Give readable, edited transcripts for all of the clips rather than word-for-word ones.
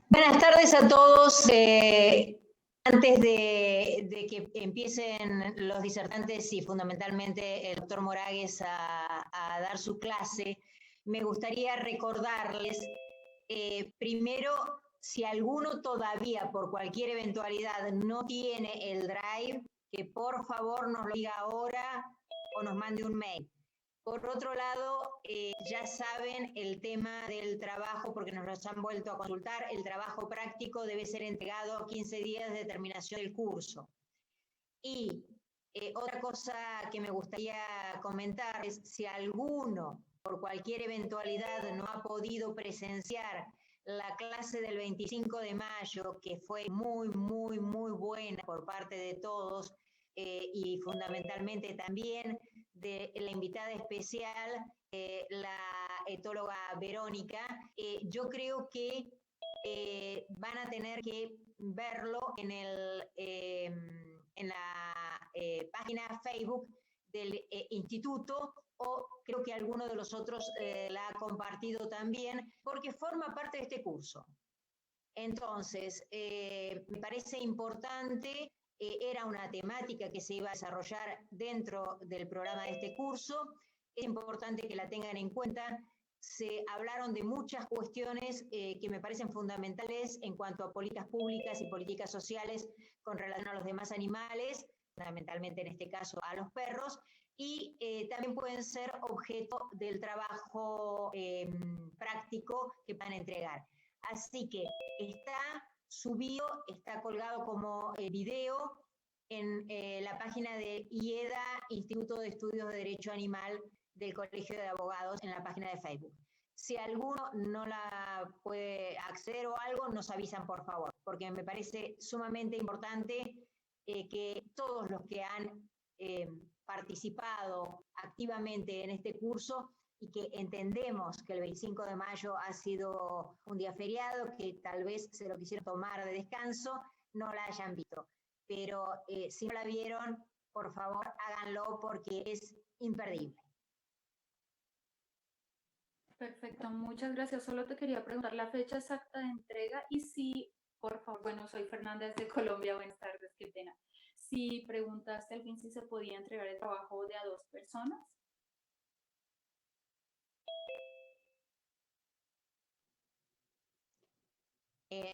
Buenas tardes a todos. Antes de que empiecen los disertantes y fundamentalmente el doctor Moragues a dar su clase, me gustaría recordarles, primero, si alguno todavía por cualquier eventualidad no tiene el Drive, que por favor nos lo diga ahora o nos mande un mail. Por otro lado, ya saben el tema del trabajo, porque nos los han vuelto a consultar. El trabajo práctico debe ser entregado a 15 días de terminación del curso. Y otra cosa que me gustaría comentar es si alguno, por cualquier eventualidad, no ha podido presenciar la clase del 25 de mayo, que fue muy, muy, muy buena por parte de todos, y fundamentalmente también de la invitada especial, la etóloga Verónica, yo creo que van a tener que verlo en la página Facebook del instituto, o creo que alguno de los otros la ha compartido también, porque forma parte de este curso. Entonces, me parece importante. Era una temática que se iba a desarrollar dentro del programa de este curso. Es importante que la tengan en cuenta. Se hablaron de muchas cuestiones que me parecen fundamentales en cuanto a políticas públicas y políticas sociales con relación a los demás animales, fundamentalmente en este caso a los perros, y también pueden ser objeto del trabajo práctico que van a entregar. Así que está subido, está colgado como video en la página de IEDA, Instituto de Estudios de Derecho Animal del Colegio de Abogados, en la página de Facebook. Si alguno no la puede acceder o algo, nos avisan, por favor, porque me parece sumamente importante que todos los que han participado activamente en este curso, y que entendemos que el 25 de mayo ha sido un día feriado, que tal vez se lo quisieron tomar de descanso, no la hayan visto. Pero si no la vieron, por favor, háganlo porque es imperdible. Perfecto, muchas gracias. Solo te quería preguntar la fecha exacta de entrega y si, por favor, bueno, soy Fernanda desde Colombia, buenas tardes, qué pena. Si preguntaste al fin si se podía entregar el trabajo de a 2 personas.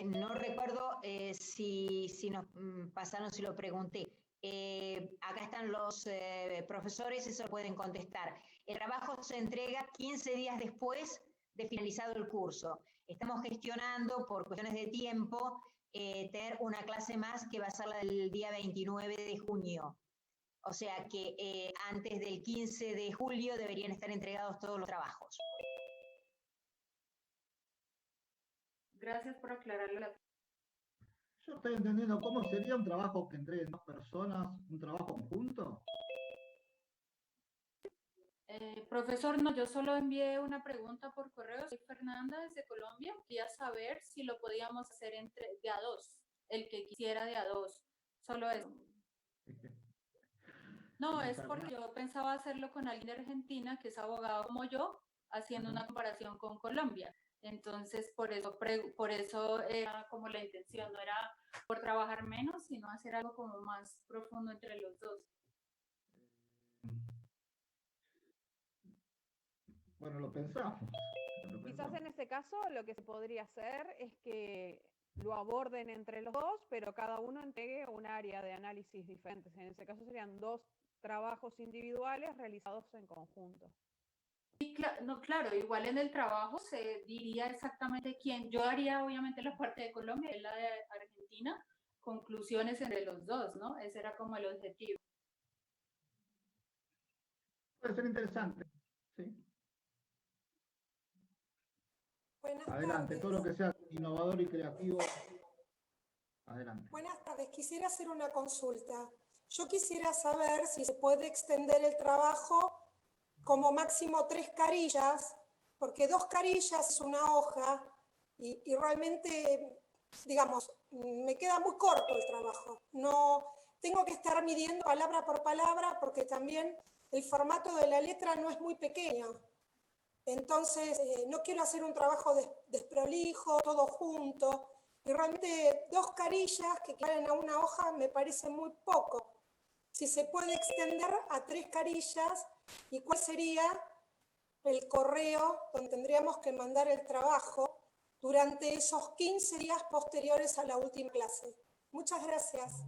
No recuerdo si nos pasaron, si lo pregunté. Acá están los profesores, eso lo pueden contestar. El trabajo se entrega 15 días después de finalizado el curso. Estamos gestionando, por cuestiones de tiempo, tener una clase más que va a ser la del día 29 de junio. O sea que antes del 15 de julio deberían estar entregados todos los trabajos. Gracias por aclararlo. Yo estoy entendiendo cómo sería un trabajo que entreguen 2 personas, un trabajo conjunto. Profesor, no, yo solo envié una pregunta por correo. Soy Fernanda desde Colombia. Quería saber si lo podíamos hacer de a 2, el que quisiera de a 2. Solo eso. No, es porque yo pensaba hacerlo con alguien de Argentina que es abogado como yo, haciendo una comparación con Colombia. Entonces, por eso era como la intención, no era por trabajar menos, sino hacer algo como más profundo entre los dos. Bueno, lo pensamos. Quizás en este caso lo que se podría hacer es que lo aborden entre los dos, pero cada uno entregue un área de análisis diferentes. En ese caso serían 2 trabajos individuales realizados en conjunto. Sí, no, claro, igual en el trabajo se diría exactamente quién. Yo haría obviamente la parte de Colombia y la de Argentina, conclusiones entre los dos, ¿no? Ese era como el objetivo. Puede ser interesante, sí. Buenas Adelante, tardes. todo lo que sea innovador y creativo. Adelante. Buenas tardes, quisiera hacer una consulta. Yo quisiera saber si se puede extender el trabajo como máximo 3 carillas, porque 2 carillas es una hoja y realmente, digamos, me queda muy corto el trabajo. No tengo que estar midiendo palabra por palabra porque también el formato de la letra no es muy pequeño. Entonces, no quiero hacer un trabajo desprolijo, todo junto. Y realmente 2 carillas que quedan a una hoja me parece muy poco. Si se puede extender a 3 carillas, ¿y cuál sería el correo donde tendríamos que mandar el trabajo durante esos 15 días posteriores a la última clase? Muchas gracias.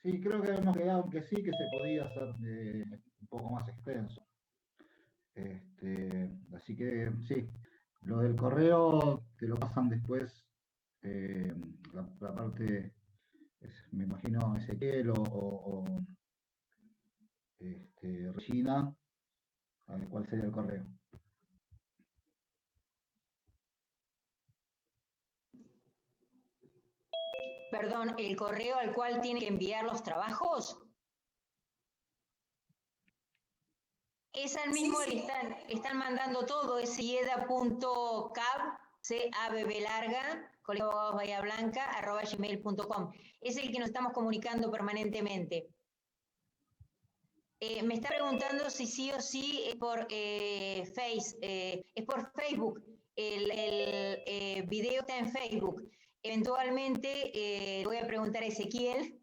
Sí, creo que hemos quedado que sí, que se podía hacer un poco más extenso. Así que sí, lo del correo te lo pasan después, la parte, me imagino Ezequiel o Regina, a ver cuál sería el correo. Perdón, ¿el correo al cual tiene que enviar los trabajos? Es al mismo, Sí. están mandando todo, es ieda.cab, C-A-B-B larga, Colegio de Abogados Bahía Blanca, @gmail.com. Es el que nos estamos comunicando permanentemente. Me está preguntando si sí o sí es por es por Facebook. El video está en Facebook. Eventualmente le voy a preguntar a Ezequiel,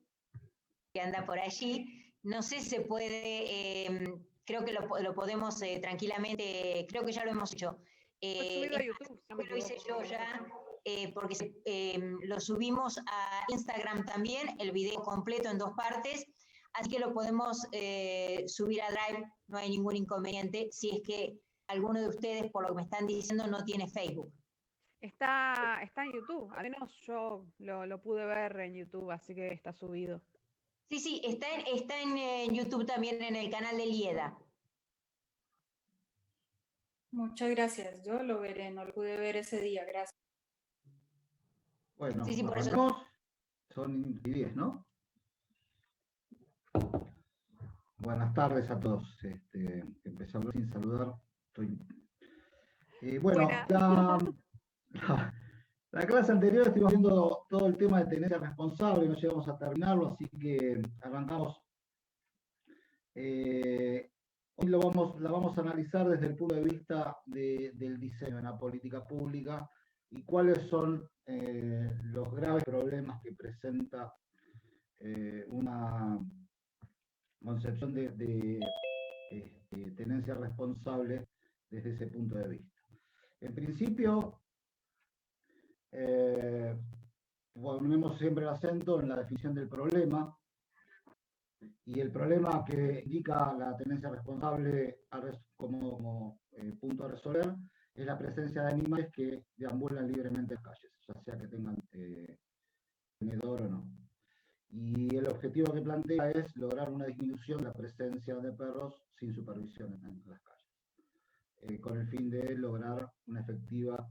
que anda por allí. No sé si se puede, creo que lo podemos tranquilamente, creo que ya lo hemos hecho. Fue subido a YouTube, si no me Lo hice equivoco. yo ya, porque lo subimos a Instagram también, el video completo en 2 partes, así que lo podemos subir a Drive, no hay ningún inconveniente, si es que alguno de ustedes, por lo que me están diciendo, no tiene Facebook. Está en YouTube, al menos yo lo pude ver en YouTube, así que está subido. Sí, está en YouTube también, en el canal de Lieda. Muchas gracias. Yo lo veré, no lo pude ver ese día. Gracias. Bueno, Sí, por eso. arrancamos. Son 10, ¿no? Buenas tardes a todos. Empezamos sin saludar. Bueno, la clase anterior estuvimos viendo todo el tema de tenencia responsable, no llegamos a terminarlo, así que arrancamos. Hoy la vamos a analizar desde el punto de vista del diseño de la política pública y cuáles son los graves problemas que presenta una concepción de tenencia responsable desde ese punto de vista. En principio, ponemos siempre el acento en la definición del problema, y el problema que indica la tenencia responsable como punto a resolver es la presencia de animales que deambulan libremente en calles, ya sea que tengan tenedor o no. Y el objetivo que plantea es lograr una disminución de la presencia de perros sin supervisión en las calles, con el fin de lograr una efectiva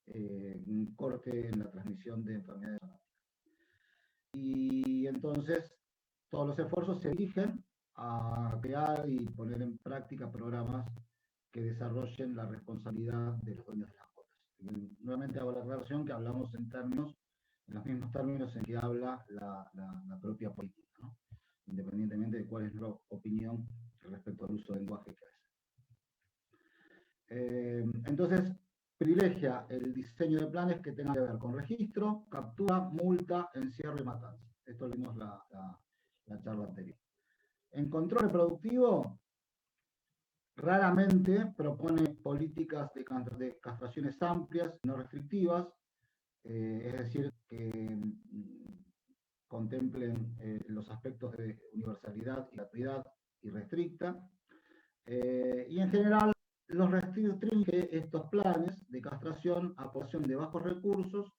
un corte en la transmisión de enfermedades zoonóticas. Y entonces todos los esfuerzos se dirigen a crear y poner en práctica programas que desarrollen la responsabilidad de los dueños de las mascotas. Nuevamente hago la aclaración que hablamos en los mismos términos en que habla la propia política, ¿no? Independientemente de cuál es nuestra opinión respecto al uso del lenguaje que hace. Entonces, privilegia el diseño de planes que tengan que ver con registro, captura, multa, encierro y matanza. Esto lo vimos la charla anterior. En control reproductivo, raramente propone políticas de castraciones amplias, no restrictivas, es decir, que contemplen los aspectos de universalidad y gratuidad irrestricta, y en general los restringe estos planes de castración a población de bajos recursos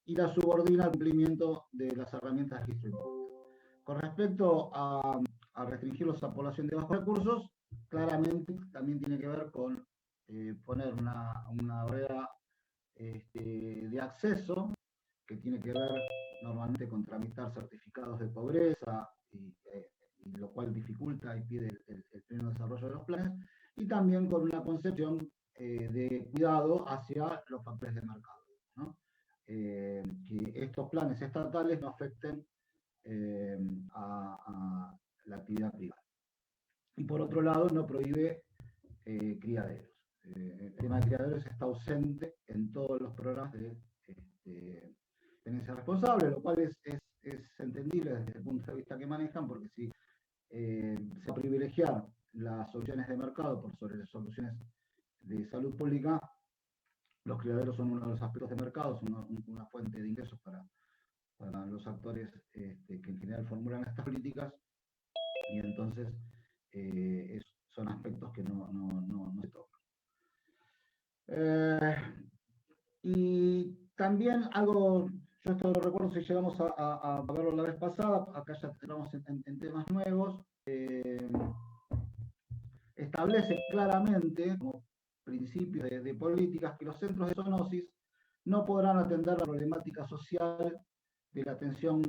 y la subordina al cumplimiento de las herramientas de registro impuesto. Con respecto a restringirlos a población de bajos recursos, claramente también tiene que ver con poner una barrera de acceso que tiene que ver normalmente con tramitar certificados de pobreza, y lo cual dificulta y pide el pleno desarrollo de los planes, y también con una concepción de cuidado hacia los factores de mercado, ¿no? Que estos planes estatales no afecten a la actividad privada. y por otro lado no prohíbe criaderos. El tema de criaderos está ausente en todos los programas de tenencia responsable, lo cual es entendible desde el punto de vista que manejan, porque si se va a privilegiar las soluciones de mercado por sobre las soluciones de salud pública, los criaderos son uno de los aspectos de mercado, son una fuente de ingresos para los actores que en general formulan estas políticas, y entonces son aspectos que no se tocan. Y también algo, yo esto lo recuerdo si llegamos a verlo la vez pasada, acá ya entramos en temas nuevos, establece claramente como principio de políticas que los centros de zoonosis no podrán atender la problemática social de la atención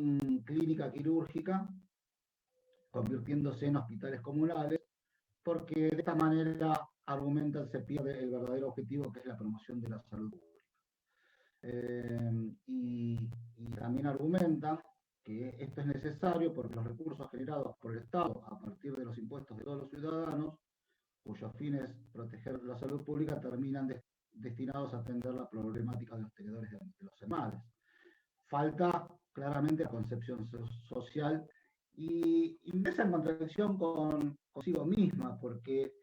clínica quirúrgica, convirtiéndose en hospitales comunales, porque de esta manera argumentan se pierde el verdadero objetivo, que es la promoción de la salud pública. Y también argumentan que esto es necesario porque los recursos generados por el Estado a partir de los impuestos de todos los ciudadanos, cuyos fines proteger la salud pública, terminan destinados a atender la problemática de los tenedores de los animales. Falta claramente la concepción social y ingresa en contradicción consigo misma, porque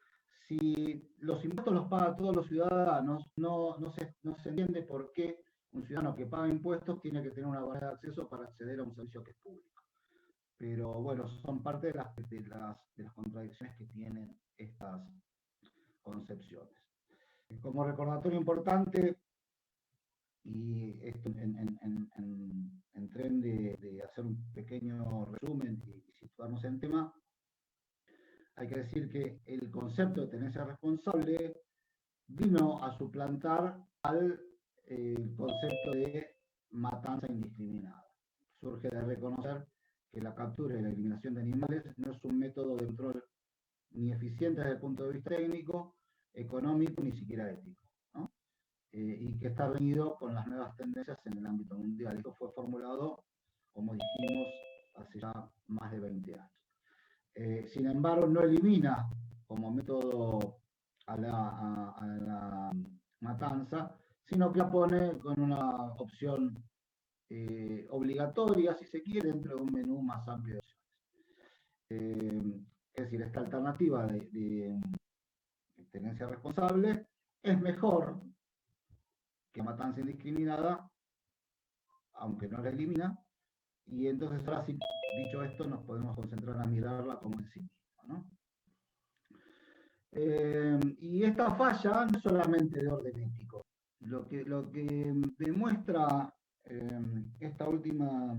si los impuestos los pagan todos los ciudadanos, no se entiende por qué un ciudadano que paga impuestos tiene que tener una barrera de acceso para acceder a un servicio que es público. Pero bueno, son parte de las contradicciones que tienen estas concepciones. Como recordatorio importante, y esto en tren de hacer un pequeño resumen y situarnos en el tema, hay que decir que el concepto de tenencia responsable vino a suplantar al concepto de matanza indiscriminada. Surge de reconocer que la captura y la eliminación de animales no es un método de control ni eficiente desde el punto de vista técnico, económico, ni siquiera ético, ¿no? Y que está reñido con las nuevas tendencias en el ámbito mundial. Esto fue formulado, como dijimos, hace ya más de 20 años. Sin embargo, no elimina como método a la matanza, sino que la pone con una opción obligatoria, si se quiere, dentro de un menú más amplio de opciones. Es decir, esta alternativa de tenencia responsable es mejor que matanza indiscriminada, aunque no la elimina, y entonces ahora sí, dicho esto, nos podemos concentrar a mirarla como en sí misma, ¿no? Y esta falla no es solamente de orden ético. Lo que demuestra esta última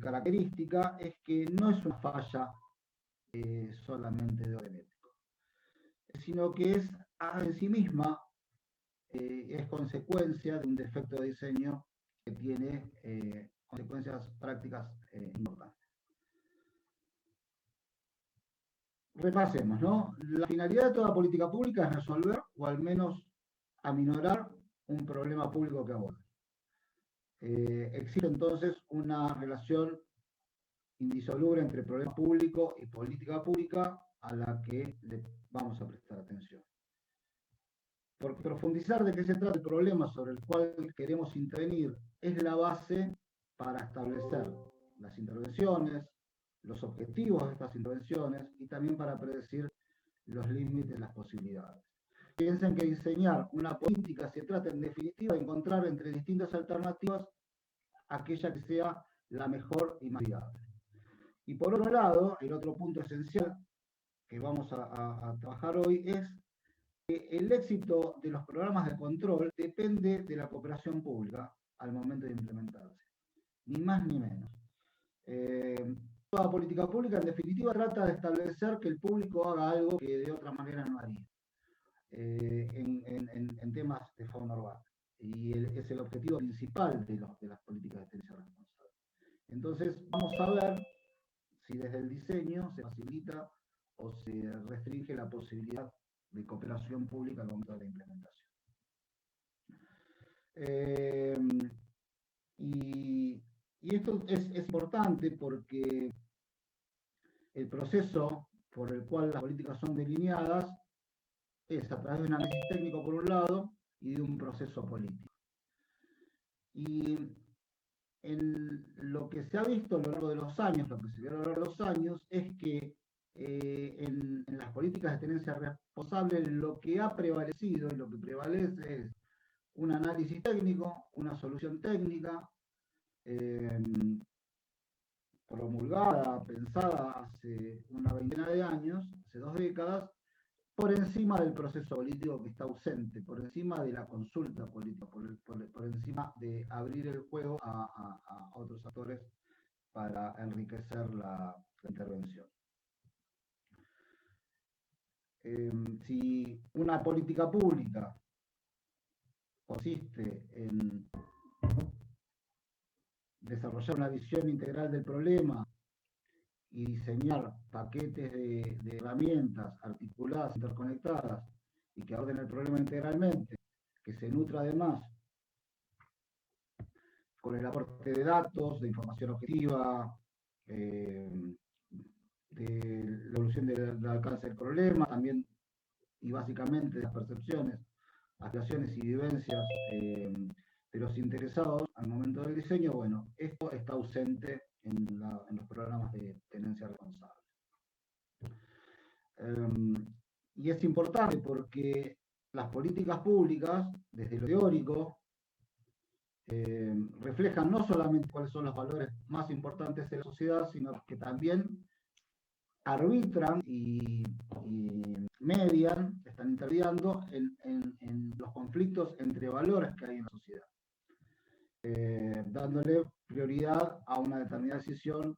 característica es que no es una falla solamente de orden ético, sino que es en sí misma es consecuencia de un defecto de diseño que tiene consecuencias prácticas importantes. Repasemos, ¿no? La finalidad de toda política pública es resolver o al menos aminorar un problema público que aborda. Existe entonces una relación indisoluble entre problema público y política pública a la que le vamos a prestar atención. Porque profundizar de qué se trata el problema sobre el cual queremos intervenir es la base para establecer las intervenciones, los objetivos de estas intervenciones y también para predecir los límites, las posibilidades. Piensen que diseñar una política se trata en definitiva de encontrar entre distintas alternativas aquella que sea la mejor y más viable. Y por otro lado, el otro punto esencial que vamos a trabajar hoy es que el éxito de los programas de control depende de la cooperación pública al momento de implementarse, ni más ni menos. Toda política pública en definitiva trata de establecer que el público haga algo que de otra manera no haría en temas de fauna urbana. Y es el objetivo principal de las políticas de tenencia responsable. Entonces vamos a ver si desde el diseño se facilita o se restringe la posibilidad de cooperación pública al momento de la implementación. Y esto es importante porque el proceso por el cual las políticas son delineadas es a través de un análisis técnico por un lado y de un proceso político. Y lo que se ha visto a lo largo de los años, lo que se vio a lo largo de los años, es que en las políticas de tenencia responsable lo que ha prevalecido y lo que prevalece es un análisis técnico, una solución técnica, promulgada, pensada hace una veintena de años, hace 2 décadas, por encima del proceso político que está ausente, por encima de la consulta política, por encima de abrir el juego a otros actores para enriquecer la intervención. Si una política pública consiste en desarrollar una visión integral del problema y diseñar paquetes de herramientas articuladas, interconectadas, y que aborden el problema integralmente, que se nutra además con el aporte de datos, de información objetiva, de la evolución del alcance del problema, también y básicamente de las percepciones, aspiraciones y vivencias de los interesados al momento del diseño. Bueno, esto está ausente en los programas de tenencia responsable. Y es importante porque las políticas públicas, desde lo teórico, reflejan no solamente cuáles son los valores más importantes de la sociedad, sino que también arbitran y median, están interviniendo en los conflictos entre valores que hay en la sociedad, dándole prioridad a una determinada decisión,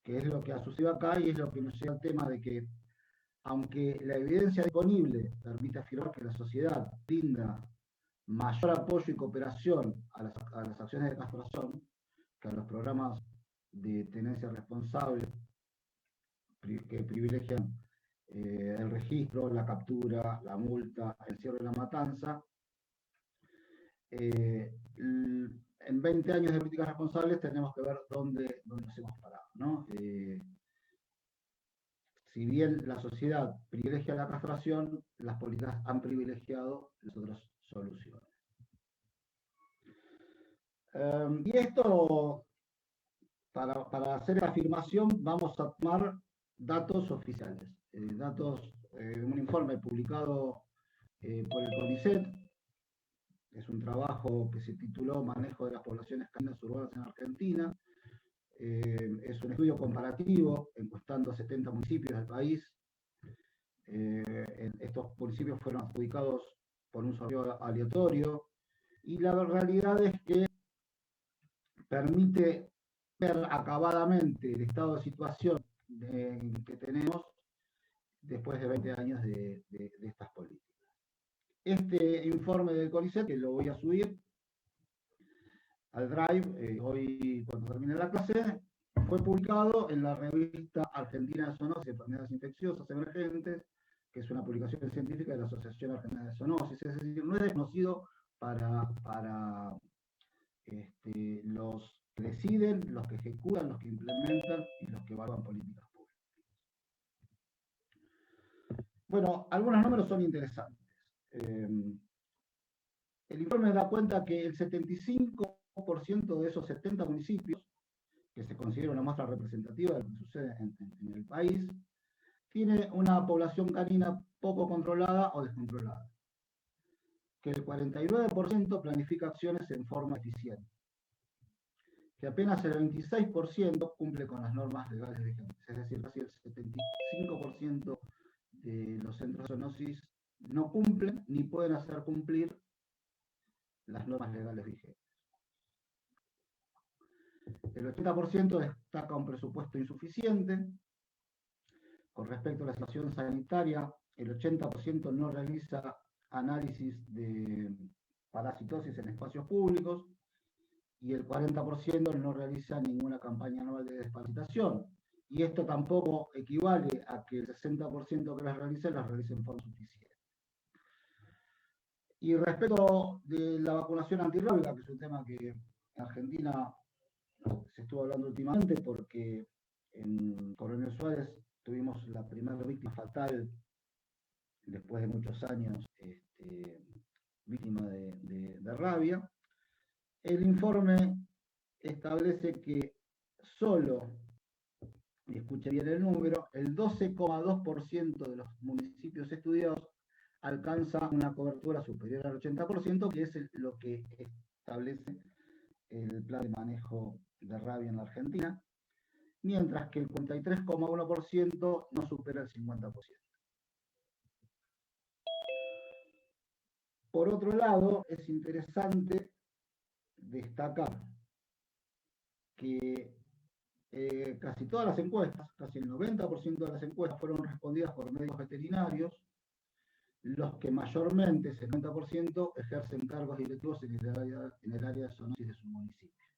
que es lo que ha sucedido acá y es lo que nos lleva al tema de que, aunque la evidencia disponible permite afirmar que la sociedad brinda mayor apoyo y cooperación a las acciones de castración que a los programas de tenencia responsable que privilegian el registro, la captura, la multa, el cierre y la matanza. En 20 años de políticas responsables tenemos que ver dónde nos hemos parado, ¿no? Si bien la sociedad privilegia la castración, las políticas han privilegiado las otras soluciones. Y esto, para hacer la afirmación, vamos a tomar datos oficiales, datos de un informe publicado por el CONICET. Es un trabajo que se tituló Manejo de las poblaciones caninas urbanas en Argentina. Es un estudio comparativo, encuestando 70 municipios del país. Estos municipios fueron adjudicados por un sorteo aleatorio, y la realidad es que permite ver acabadamente el estado de situación que tenemos después de 20 años de estas políticas. Este informe del CONICET, que lo voy a subir al Drive hoy cuando termine la clase, fue publicado en la revista Argentina de Zoonosis y Enfermedades Infecciosas Emergentes, que es una publicación científica de la Asociación Argentina de Zoonosis. Es decir, no es desconocido para los que deciden, los que ejecutan, los que implementan y los que evalúan políticas públicas. Bueno, algunos números son interesantes. El informe da cuenta que el 75% de esos 70 municipios, que se considera una muestra representativa de lo que sucede en el país, tiene una población canina poco controlada o descontrolada, que el 49% planifica acciones en forma eficiente, que apenas el 26% cumple con las normas legales vigentes, es decir, casi el 75% de los centros de zoonosis no cumplen ni pueden hacer cumplir las normas legales vigentes. El 80% destaca un presupuesto insuficiente. Con respecto a la situación sanitaria, el 80% no realiza análisis de parasitosis en espacios públicos y el 40% no realiza ninguna campaña anual de desparasitación. Y esto tampoco equivale a que el 60% que las realice en forma suficiente. Y respecto de la vacunación antirrábica, que es un tema que en Argentina se estuvo hablando últimamente porque en Coronel Suárez tuvimos la primera víctima fatal después de muchos años, víctima de rabia. El informe establece que solo, y escuche bien el número, el 12,2% de los municipios estudiados alcanza una cobertura superior al 80%, que es lo que establece el plan de manejo de rabia en la Argentina, mientras que el 43,1% no supera el 50%. Por otro lado, es interesante destacar que casi todas las encuestas, casi el 90% de las encuestas fueron respondidas por médicos veterinarios, los que mayormente, ese 90%, ejercen cargos directivos en el área de zoonosis de su municipio.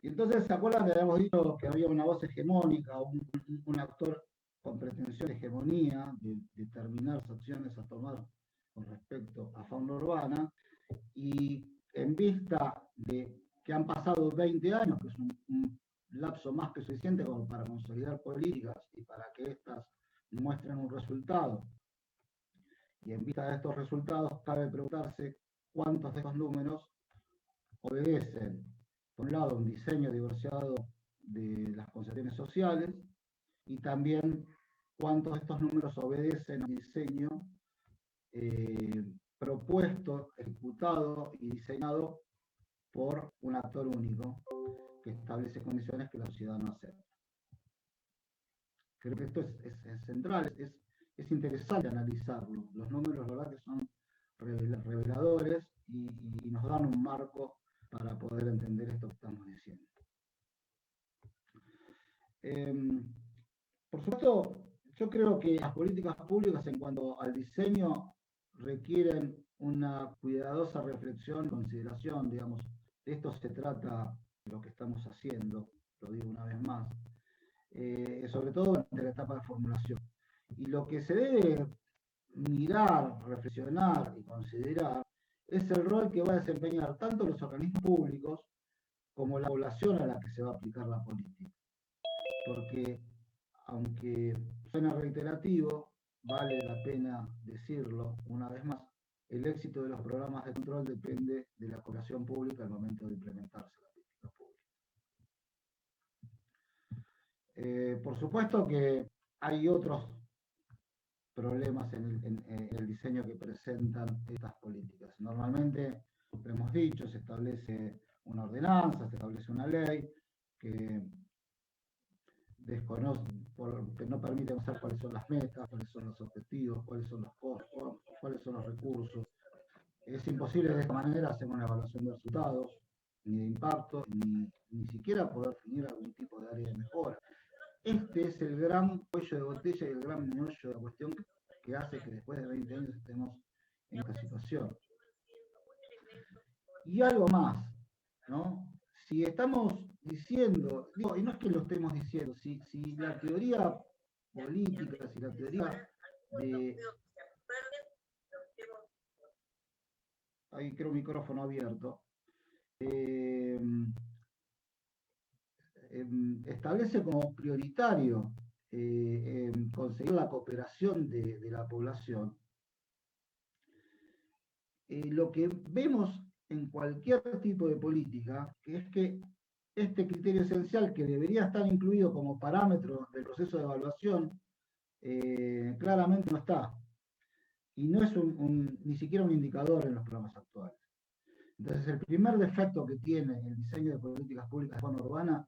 Y entonces, ¿se acuerdan que habíamos dicho que había una voz hegemónica, un actor con pretensión de hegemonía, de determinar acciones a tomar con respecto a fauna urbana? Y en vista de que han pasado 20 años, que es un lapso más que suficiente como para consolidar políticas y para que éstas muestren un resultado, y en vista de estos resultados cabe preguntarse cuántos de estos números obedecen, por un lado, un diseño divorciado de las concepciones sociales, y también cuántos de estos números obedecen a un diseño propuesto, ejecutado y diseñado por un actor único que establece condiciones que la sociedad no acepta. Creo que esto es central, es interesante analizarlo. Los números, la verdad, que son reveladores y nos dan un marco para poder entender esto que estamos diciendo. Por supuesto, yo creo que las políticas públicas en cuanto al diseño requieren una cuidadosa reflexión y consideración, digamos. De esto se trata lo que estamos haciendo, lo digo una vez más, sobre todo durante la etapa de formulación. Y lo que se debe mirar, reflexionar y considerar es el rol que va a desempeñar tanto los organismos públicos como la población a la que se va a aplicar la política. Porque, aunque suena reiterativo, vale la pena decirlo una vez más, el éxito de los programas de control depende de la cooperación pública al momento de implementarse la política pública. Por supuesto que hay otros problemas en el diseño que presentan estas políticas. Normalmente, lo hemos dicho, se establece una ordenanza, se establece una ley que desconoce, que no permite conocer cuáles son las metas, cuáles son los objetivos, cuáles son los costos, cuáles son los recursos. Es imposible de esta manera hacer una evaluación de resultados, ni de impacto, ni siquiera poder definir algún tipo de área de mejora. Este es el gran cuello de botella y el gran meollo de la cuestión que hace que después de 20 años estemos en esta situación. Y algo más, ¿no? Si estamos diciendo, digo, y no es que lo estemos diciendo, si la teoría política, si la teoría de... Ahí creo micrófono abierto. Establece como prioritario conseguir la cooperación de la población. Lo que vemos en cualquier tipo de política, que es que este criterio esencial, que debería estar incluido como parámetro del proceso de evaluación, claramente no está. Y no es ni siquiera un indicador en los programas actuales. Entonces, el primer defecto que tiene el diseño de políticas públicas de fauna urbana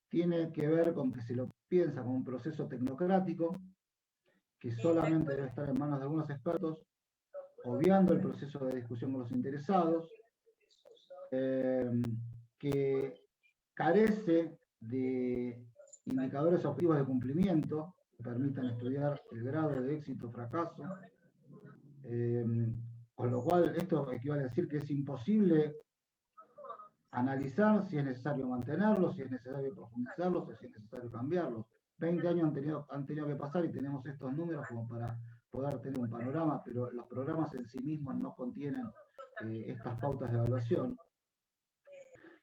tiene que ver con que se lo piensa como un proceso tecnocrático, que solamente debe estar en manos de algunos expertos, obviando el proceso de discusión con los interesados, que carece de indicadores objetivos de cumplimiento que permitan estudiar el grado de éxito o fracaso, con lo cual esto equivale a decir que es imposible analizar si es necesario mantenerlos, si es necesario profundizarlos o si es necesario cambiarlos. 20 años han tenido que pasar y tenemos estos números como para poder tener un panorama, pero los programas en sí mismos no contienen estas pautas de evaluación.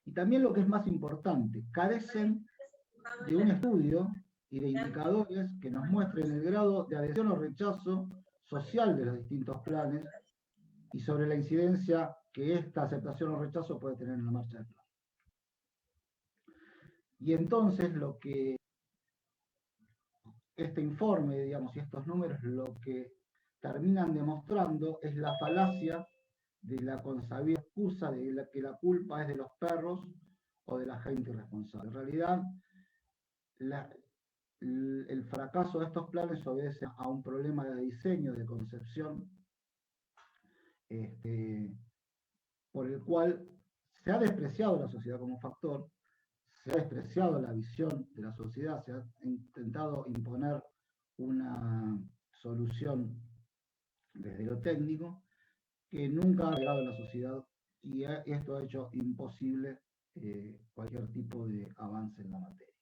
Y también lo que es más importante, carecen de un estudio y de indicadores que nos muestren el grado de adhesión o rechazo social de los distintos planes y sobre la incidencia que esta aceptación o rechazo puede tener en la marcha del plan. Y entonces lo que este informe, digamos, y estos números lo que terminan demostrando es la falacia de la consabida excusa de que la culpa es de los perros o de la gente irresponsable. En realidad, el fracaso de estos planes obedece a un problema de diseño, de concepción, por el cual se ha despreciado la sociedad como factor, se ha despreciado la visión de la sociedad, se ha intentado imponer una solución desde lo técnico que nunca ha llegado a la sociedad, y esto ha hecho imposible cualquier tipo de avance en la materia.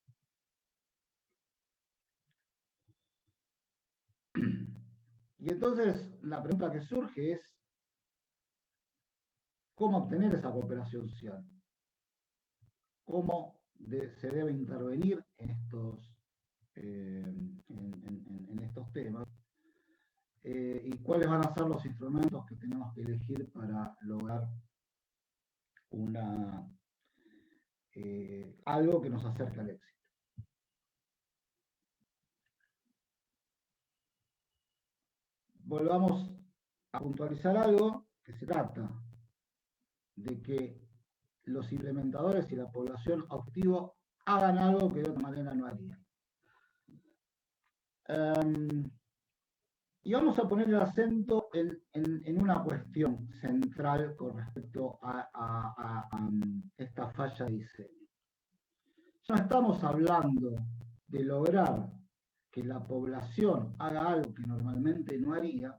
Y entonces la pregunta que surge es ¿cómo obtener esa cooperación social? ¿Cómo se debe intervenir en estos temas? ¿Y cuáles van a ser los instrumentos que tenemos que elegir para lograr algo que nos acerque al éxito? Volvamos a puntualizar algo, que se trata de que los implementadores y la población objetivo hagan algo que de otra manera no harían. Y vamos a poner el acento en una cuestión central con respecto a esta falla de diseño. No estamos hablando de lograr que la población haga algo que normalmente no haría,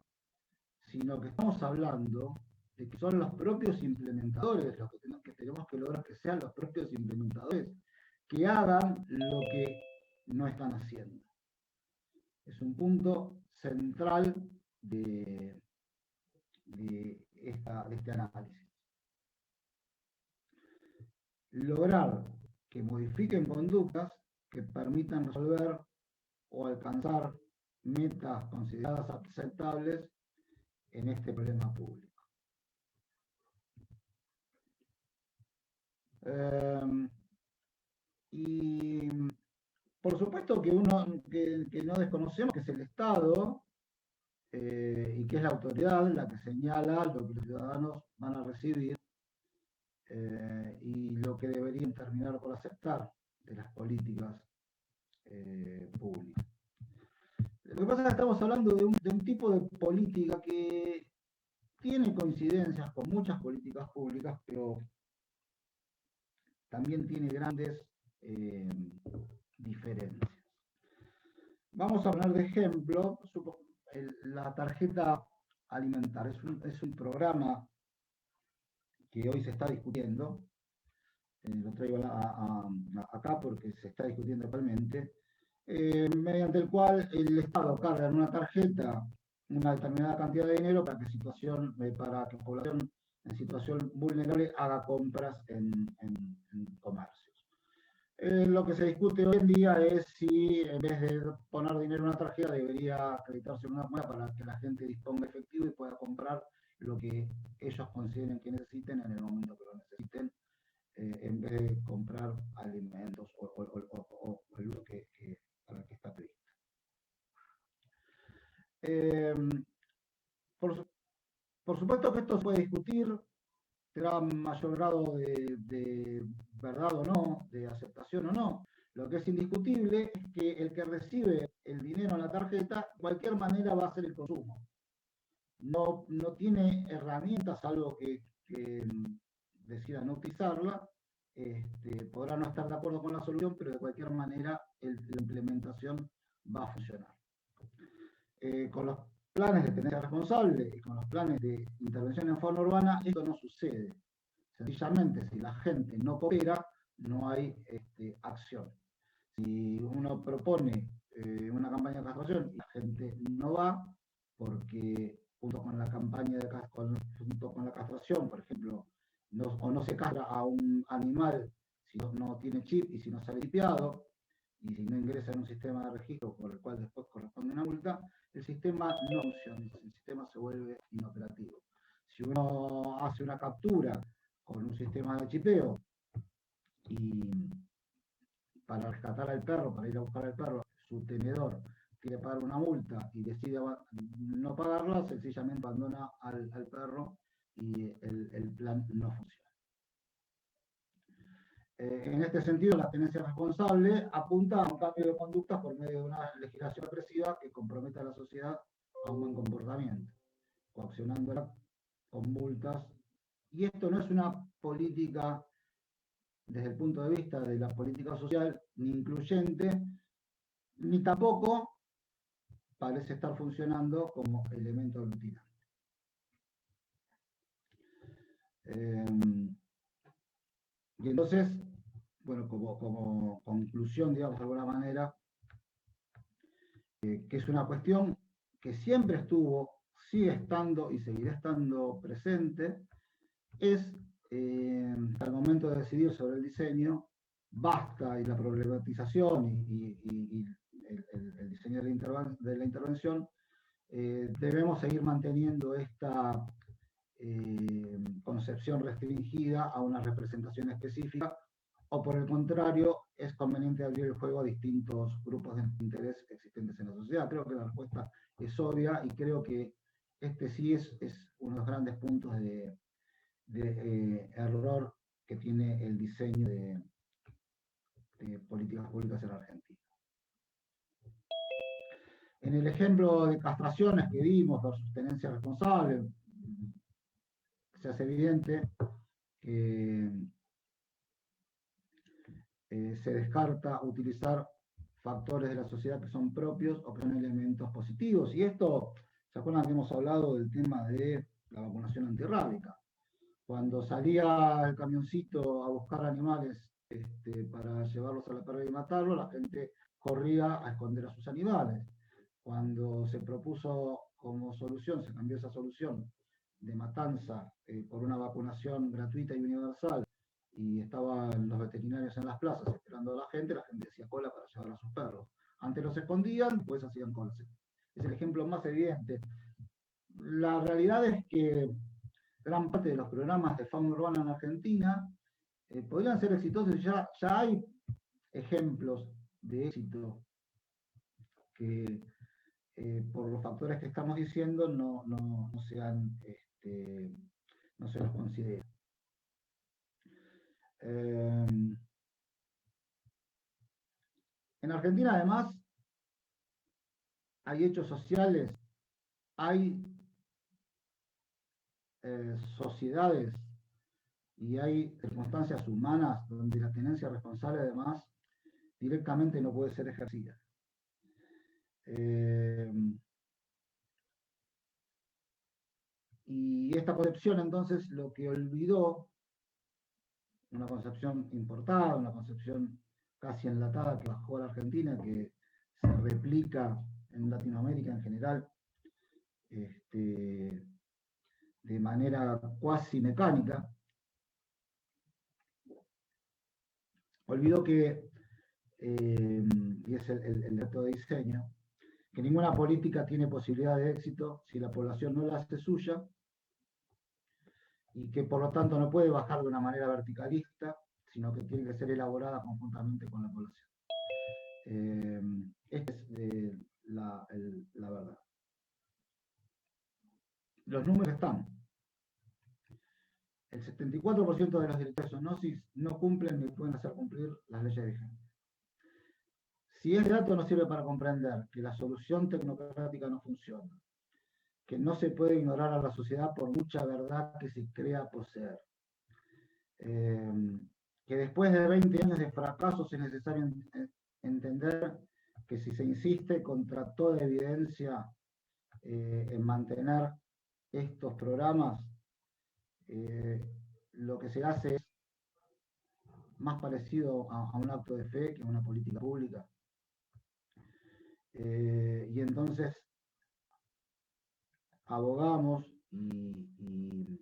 sino que estamos hablando de que son los propios implementadores los que tenemos que lograr que sean los propios implementadores que hagan lo que no están haciendo. Es un punto central de este análisis. Lograr que modifiquen conductas que permitan resolver o alcanzar metas consideradas aceptables en este problema público. Y por supuesto que que no desconocemos que es el Estado y que es la autoridad la que señala lo que los ciudadanos van a recibir y lo que deberían terminar por aceptar de las políticas públicas. Lo que pasa es que estamos hablando de un tipo de política que tiene coincidencias con muchas políticas públicas, pero también tiene grandes diferencias. Vamos a poner de ejemplo la tarjeta alimentar. Es un programa que hoy se está discutiendo. Lo traigo acá porque se está discutiendo actualmente, mediante el cual el Estado carga en una tarjeta una determinada cantidad de dinero para que la población en situación vulnerable haga compras en comercios. Lo que se discute hoy en día es si en vez de poner dinero en una tarjeta debería acreditarse en una moneda para que la gente disponga efectivo y pueda comprar lo que ellos consideren que necesiten en el momento que lo necesiten, en vez de comprar alimentos o lo que para que está previsto. Por supuesto que esto se puede discutir, tendrá mayor grado de verdad o no, de aceptación o no. Lo que es indiscutible es que el que recibe el dinero en la tarjeta, de cualquier manera va a hacer el consumo. No tiene herramientas, salvo que decida no utilizarla, podrá no estar de acuerdo con la solución, pero de cualquier manera la implementación va a funcionar. Con los planes de tenencia responsable y con los planes de intervención en fauna urbana, esto no sucede. Sencillamente, si la gente no coopera, no hay acción. Si uno propone una campaña de castración y la gente no va, porque junto con la campaña junto con la castración, por ejemplo, no se castra a un animal si no tiene chip y si no sale limpiado, y si no ingresa en un sistema de registro por el cual después corresponde una multa, el sistema no funciona, el sistema se vuelve inoperativo. Si uno hace una captura con un sistema de chipeo y para rescatar al perro, para ir a buscar al perro, su tenedor quiere pagar una multa y decide no pagarla, sencillamente abandona al perro y el plan no funciona. En este sentido, la tenencia responsable apunta a un cambio de conductas por medio de una legislación represiva que comprometa a la sociedad a un buen comportamiento, coaccionándola con multas. Y esto no es una política desde el punto de vista de la política social ni incluyente, ni tampoco parece estar funcionando como elemento aglutinante. Y entonces, bueno, como conclusión, digamos, de alguna manera, que es una cuestión que siempre estuvo, sigue estando y seguirá estando presente, es al momento de decidir sobre el diseño, basta y la problematización y el diseño de la intervención, debemos seguir manteniendo esta concepción restringida a una representación específica, o por el contrario, es conveniente abrir el juego a distintos grupos de interés existentes en la sociedad. Creo que la respuesta es obvia y creo que este sí es uno de los grandes puntos de error que tiene el diseño de políticas públicas en Argentina. En el ejemplo de castraciones que dimos versus tenencia responsable, se hace evidente que se descarta utilizar factores de la sociedad que son propios o que son elementos positivos. Y esto, ¿se acuerdan que hemos hablado del tema de la vacunación antirrábica? Cuando salía el camioncito a buscar animales para llevarlos a la pérdida y matarlos, la gente corría a esconder a sus animales. Cuando se propuso como solución, se cambió esa solución de matanza por una vacunación gratuita y universal, y estaban los veterinarios en las plazas esperando a la gente hacía cola para llevar a sus perros. Antes los escondían, después hacían cola. Es el ejemplo más evidente. La realidad es que gran parte de los programas de fauna urbana en Argentina podrían ser exitosos. Ya hay ejemplos de éxito que por los factores que estamos diciendo no se los considera. En Argentina, además, hay hechos sociales, hay sociedades y hay circunstancias humanas donde la tenencia responsable, además, directamente no puede ser ejercida. Y esta concepción, entonces, lo que olvidó, una concepción importada, una concepción casi enlatada que bajó a la Argentina, que se replica en Latinoamérica en general, de manera cuasi mecánica, olvidó que, y es el dato de diseño, que ninguna política tiene posibilidad de éxito si la población no la hace suya, y que por lo tanto no puede bajar de una manera verticalista, sino que tiene que ser elaborada conjuntamente con la población. Esta es la verdad. Los números están. El 74% de los directores de zoonosis no cumplen ni pueden hacer cumplir las leyes vigentes. Si ese dato nos sirve para comprender que la solución tecnocrática no funciona, que no se puede ignorar a la sociedad por mucha verdad que se crea poseer, que después de 20 años de fracasos es necesario entender que si se insiste contra toda evidencia en mantener estos programas, lo que se hace es más parecido a un acto de fe que a una política pública. Y entonces abogamos y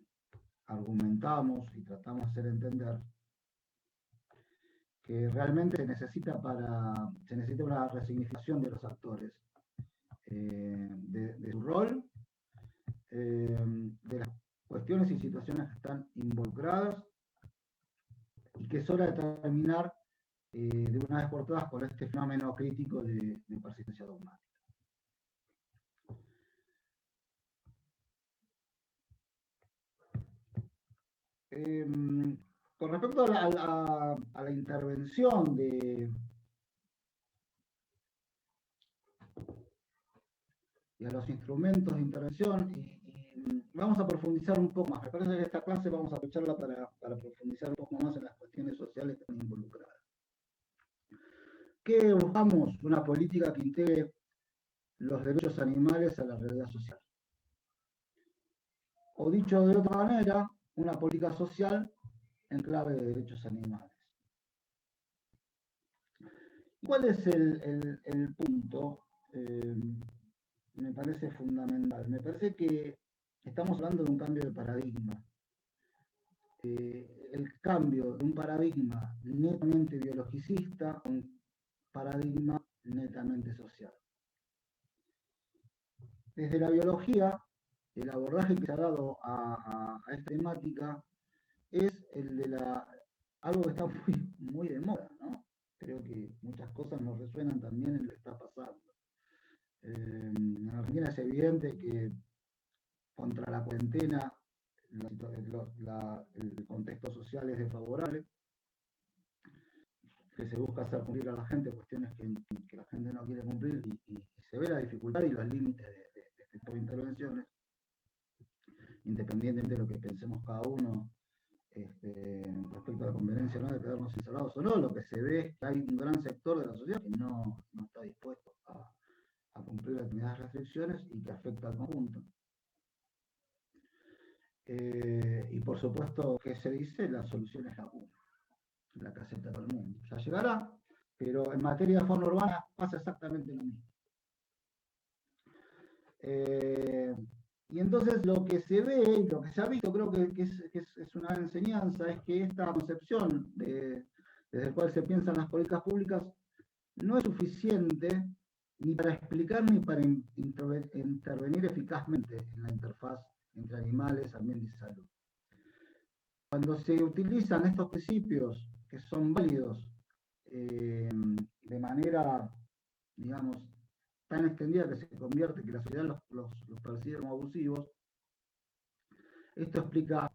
argumentamos y tratamos de hacer entender que realmente se necesita una resignificación de los actores, de su rol, de las cuestiones y situaciones que están involucradas, y que es hora de terminar de una vez por todas con este fenómeno crítico de persistencia dogmática. Con respecto a la intervención y a los instrumentos de intervención, vamos a profundizar un poco más. Me parece que esta clase vamos a aprovecharla para profundizar un poco más en las cuestiones sociales que están involucradas. ¿Qué buscamos? Una política que integre los derechos animales a la realidad social. O dicho de otra manera, una política social en clave de derechos animales. ¿Cuál es el punto? Me parece fundamental. Me parece que estamos hablando de un cambio de paradigma. El cambio de un paradigma netamente biologicista a un paradigma netamente social. Desde la biología, el abordaje que se ha dado a esta temática es el de algo que está muy de moda, ¿no? Creo que muchas cosas nos resuenan también en lo que está pasando. En Argentina es evidente que contra la cuarentena el contexto social es desfavorable, que se busca hacer cumplir a la gente cuestiones que la gente no quiere cumplir, y se ve la dificultad y los límites de este tipo de intervenciones, independientemente de lo que pensemos cada uno respecto a la conveniencia, ¿no?, de quedarnos encerrados o no. Lo que se ve es que hay un gran sector de la sociedad que no está dispuesto a cumplir determinadas restricciones y que afecta al conjunto. Y por supuesto, que se dice, la solución es la una, la que acepta todo el mundo. Ya llegará, pero en materia de fauna urbana pasa exactamente lo mismo. Y entonces lo que se ve, lo que se ha visto, creo que es una enseñanza, es que esta concepción desde la cual se piensan las políticas públicas no es suficiente ni para explicar ni para intervenir eficazmente en la interfaz entre animales, ambiente y salud. Cuando se utilizan estos principios que son válidos de manera, digamos, tan extendida que se convierte, que la sociedad los percibe como abusivos, esto explica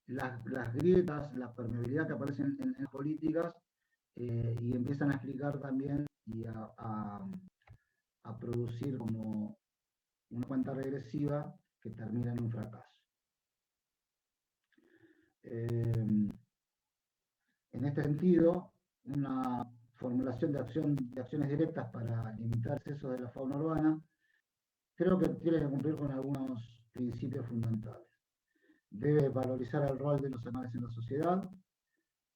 las grietas, la permeabilidad que aparecen en las políticas, y empiezan a explicar también y a producir como una cuenta regresiva que termina en un fracaso. En este sentido, una formulación de acciones directas para limitar excesos de la fauna urbana, creo que tiene que cumplir con algunos principios fundamentales. Debe valorizar el rol de los animales en la sociedad,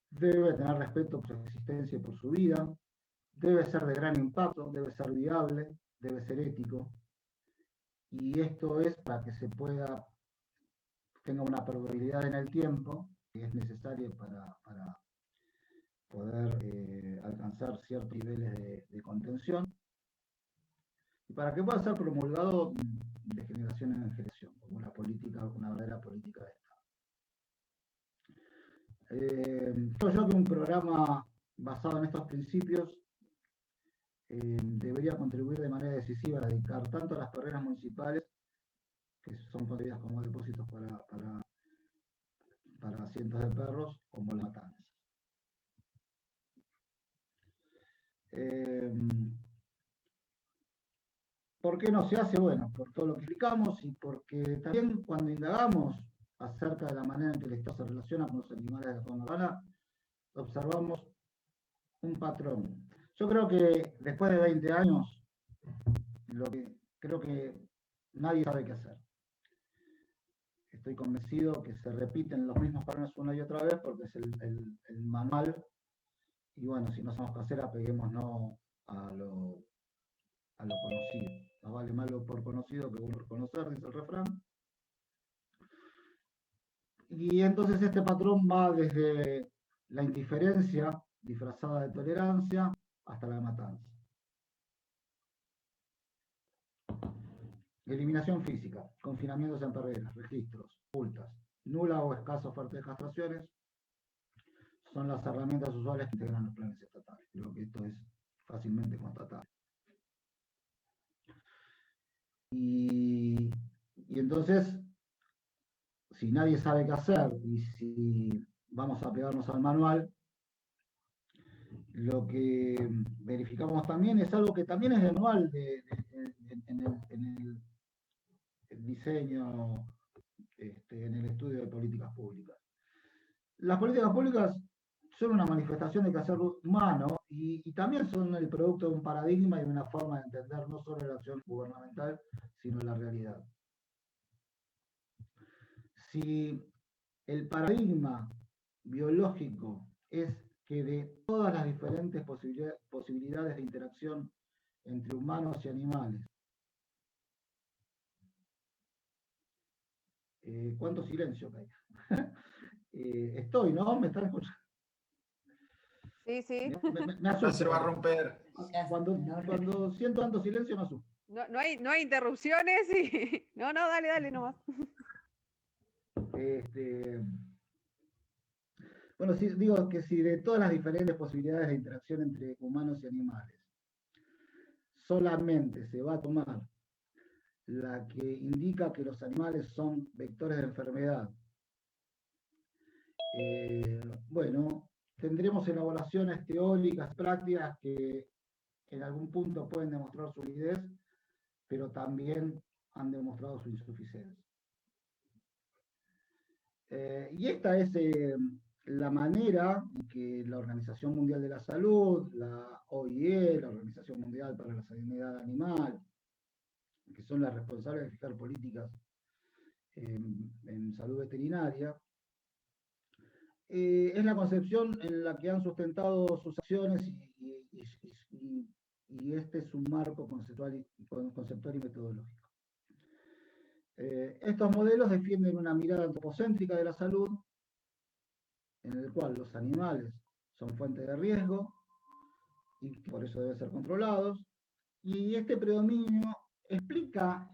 debe tener respeto por su existencia y por su vida, debe ser de gran impacto, debe ser viable, debe ser ético, y esto es para que se tenga una probabilidad en el tiempo que es necesaria para poder alcanzar ciertos niveles de contención, y para que pueda ser promulgado de generación en generación, como una verdadera política de Estado. Creo que un programa basado en estos principios debería contribuir de manera decisiva a dedicar tanto a las perreras municipales, que son conocidas como depósitos para cientos de perros, como las matanzas. ¿Por qué no se hace? Bueno, por todo lo que explicamos, y porque también cuando indagamos acerca de la manera en que el Estado se relaciona con los animales de la fauna urbana, observamos un patrón. Yo creo que después de 20 años, creo que nadie sabe qué hacer. Estoy convencido que se repiten los mismos patrones una y otra vez porque es el manual, y bueno, si no somos qué hacer, apeguémonos a lo conocido. Más vale malo por conocido que bueno por conocer, dice el refrán. Y entonces este patrón va desde la indiferencia disfrazada de tolerancia, hasta la matanza. Eliminación física, confinamientos en perreras, registros, multas, nula o escasa oferta de castraciones, son las herramientas usuales que integran los planes estatales. Creo que esto es fácilmente constatable. Y entonces, si nadie sabe qué hacer y si vamos a pegarnos al manual, lo que verificamos también es algo que también es anual en el diseño, en el estudio de políticas públicas. Las políticas públicas son una manifestación de quehacer humano y también son el producto de un paradigma y de una forma de entender no solo la acción gubernamental, sino la realidad. Si el paradigma biológico es que de todas las diferentes posibilidades de interacción entre humanos y animales, ¿cuánto silencio que hay? Estoy, ¿no? ¿Me están escuchando? Sí, sí. Me asusta. Se va a romper. Cuando siento tanto silencio me asusta. No hay interrupciones y... No, dale nomás. Bueno, sí, digo que si de todas las diferentes posibilidades de interacción entre humanos y animales, solamente se va a tomar la que indica que los animales son vectores de enfermedad, bueno, tendremos elaboraciones teóricas, prácticas que en algún punto pueden demostrar su validez, pero también han demostrado su insuficiencia. Y esta es la manera en que la Organización Mundial de la Salud, la OIE, la Organización Mundial para la Sanidad Animal, que son las responsables de fijar políticas en salud veterinaria, es la concepción en la que han sustentado sus acciones y este es un marco conceptual y metodológico. Estos modelos defienden una mirada antropocéntrica de la salud, en el cual los animales son fuente de riesgo y por eso deben ser controlados, y este predominio explica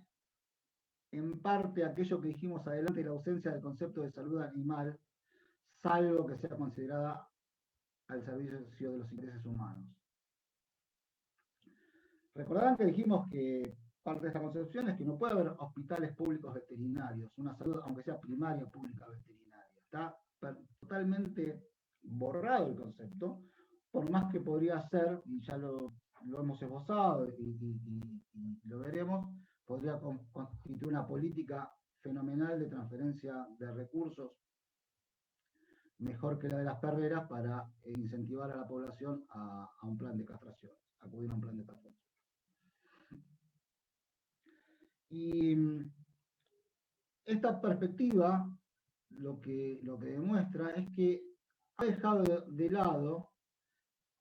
en parte aquello que dijimos adelante, la ausencia del concepto de salud animal, salvo que sea considerada al servicio de los intereses humanos. Recordarán que dijimos que parte de esta concepción es que no puede haber hospitales públicos veterinarios, una salud, aunque sea primaria pública veterinaria. Está totalmente borrado el concepto, por más que podría ser, y ya lo hemos esbozado y lo veremos, podría constituir una política fenomenal de transferencia de recursos, mejor que la de las perreras, para incentivar a la población a un plan de castración, acudir a un plan de castración. Y esta perspectiva lo que demuestra es que ha dejado de lado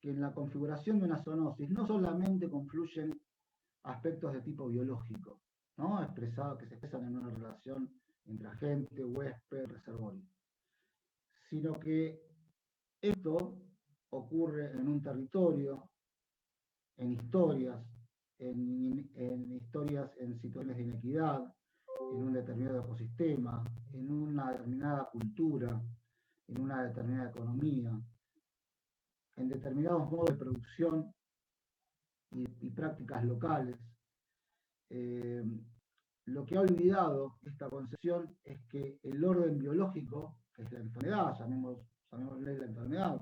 que en la configuración de una zoonosis no solamente confluyen aspectos de tipo biológico, ¿no? Que se expresan en una relación entre agente, huésped, reservorio, sino que esto ocurre en un territorio, en historias, en historias en situaciones de inequidad, en un determinado ecosistema, en una determinada cultura, en una determinada economía, en determinados modos de producción y prácticas locales. Lo que ha olvidado esta concepción es que el orden biológico, que es la enfermedad, llamémosle la enfermedad,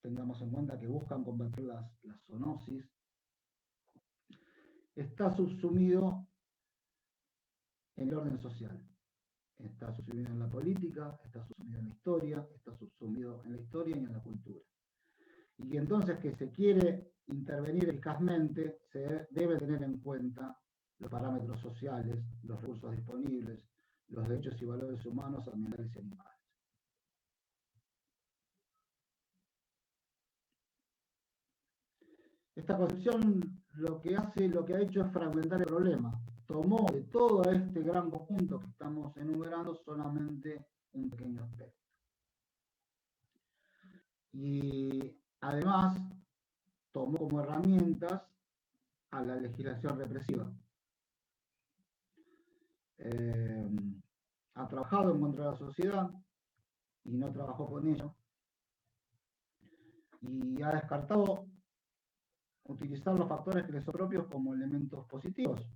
tengamos en cuenta que buscan combatir las zoonosis, está subsumido en el orden social. Está subsumido en la política, está subsumido en la historia, está subsumido en la historia y en la cultura. Y entonces que se quiere intervenir eficazmente, se debe tener en cuenta los parámetros sociales, los recursos disponibles, los derechos y valores humanos, ambientales y animales. Esta concepción lo que ha hecho es fragmentar el problema. Tomó de todo este gran conjunto que estamos enumerando solamente un pequeño aspecto. y además tomó como herramientas a la legislación represiva. Ha trabajado en contra de la sociedad y no trabajó con ello, y ha descartado utilizar los factores que le son propios como elementos positivos.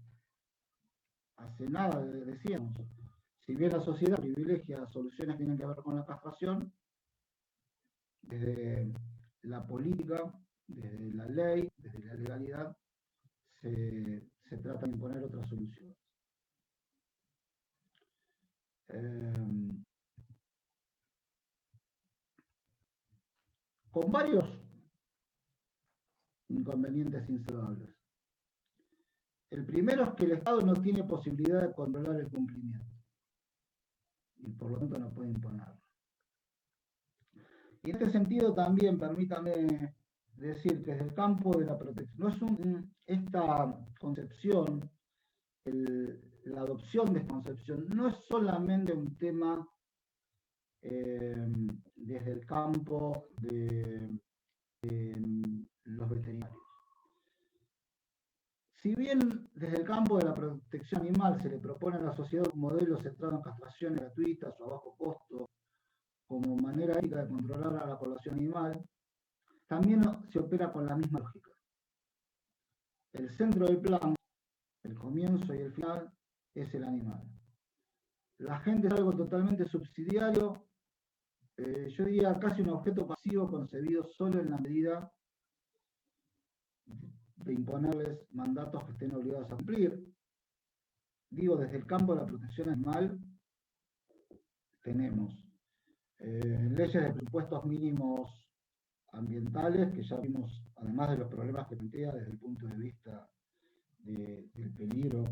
Hace nada decíamos, si bien la sociedad privilegia soluciones que tienen que ver con la castración, desde la política, desde la ley, desde la legalidad, se trata de imponer otras soluciones. Con varios inconvenientes insalables. El primero es que el Estado no tiene posibilidad de controlar el cumplimiento y por lo tanto no puede imponerlo. Y en este sentido también, permítame decir que desde el campo de la protección, no es esta concepción, la adopción de esta concepción, no es solamente un tema desde el campo de los veterinarios. Si bien desde el campo de la protección animal se le propone a la sociedad un modelo centrado en castraciones gratuitas o a bajo costo, como manera ética de controlar a la población animal, también se opera con la misma lógica. El centro del plan, el comienzo y el final, es el animal. La gente es algo totalmente subsidiario, yo diría casi un objeto pasivo concebido solo en la medida de imponerles mandatos que estén obligados a cumplir. Digo, desde el campo de la protección animal tenemos leyes de presupuestos mínimos ambientales, que ya vimos, además de los problemas que plantea desde el punto de vista del peligro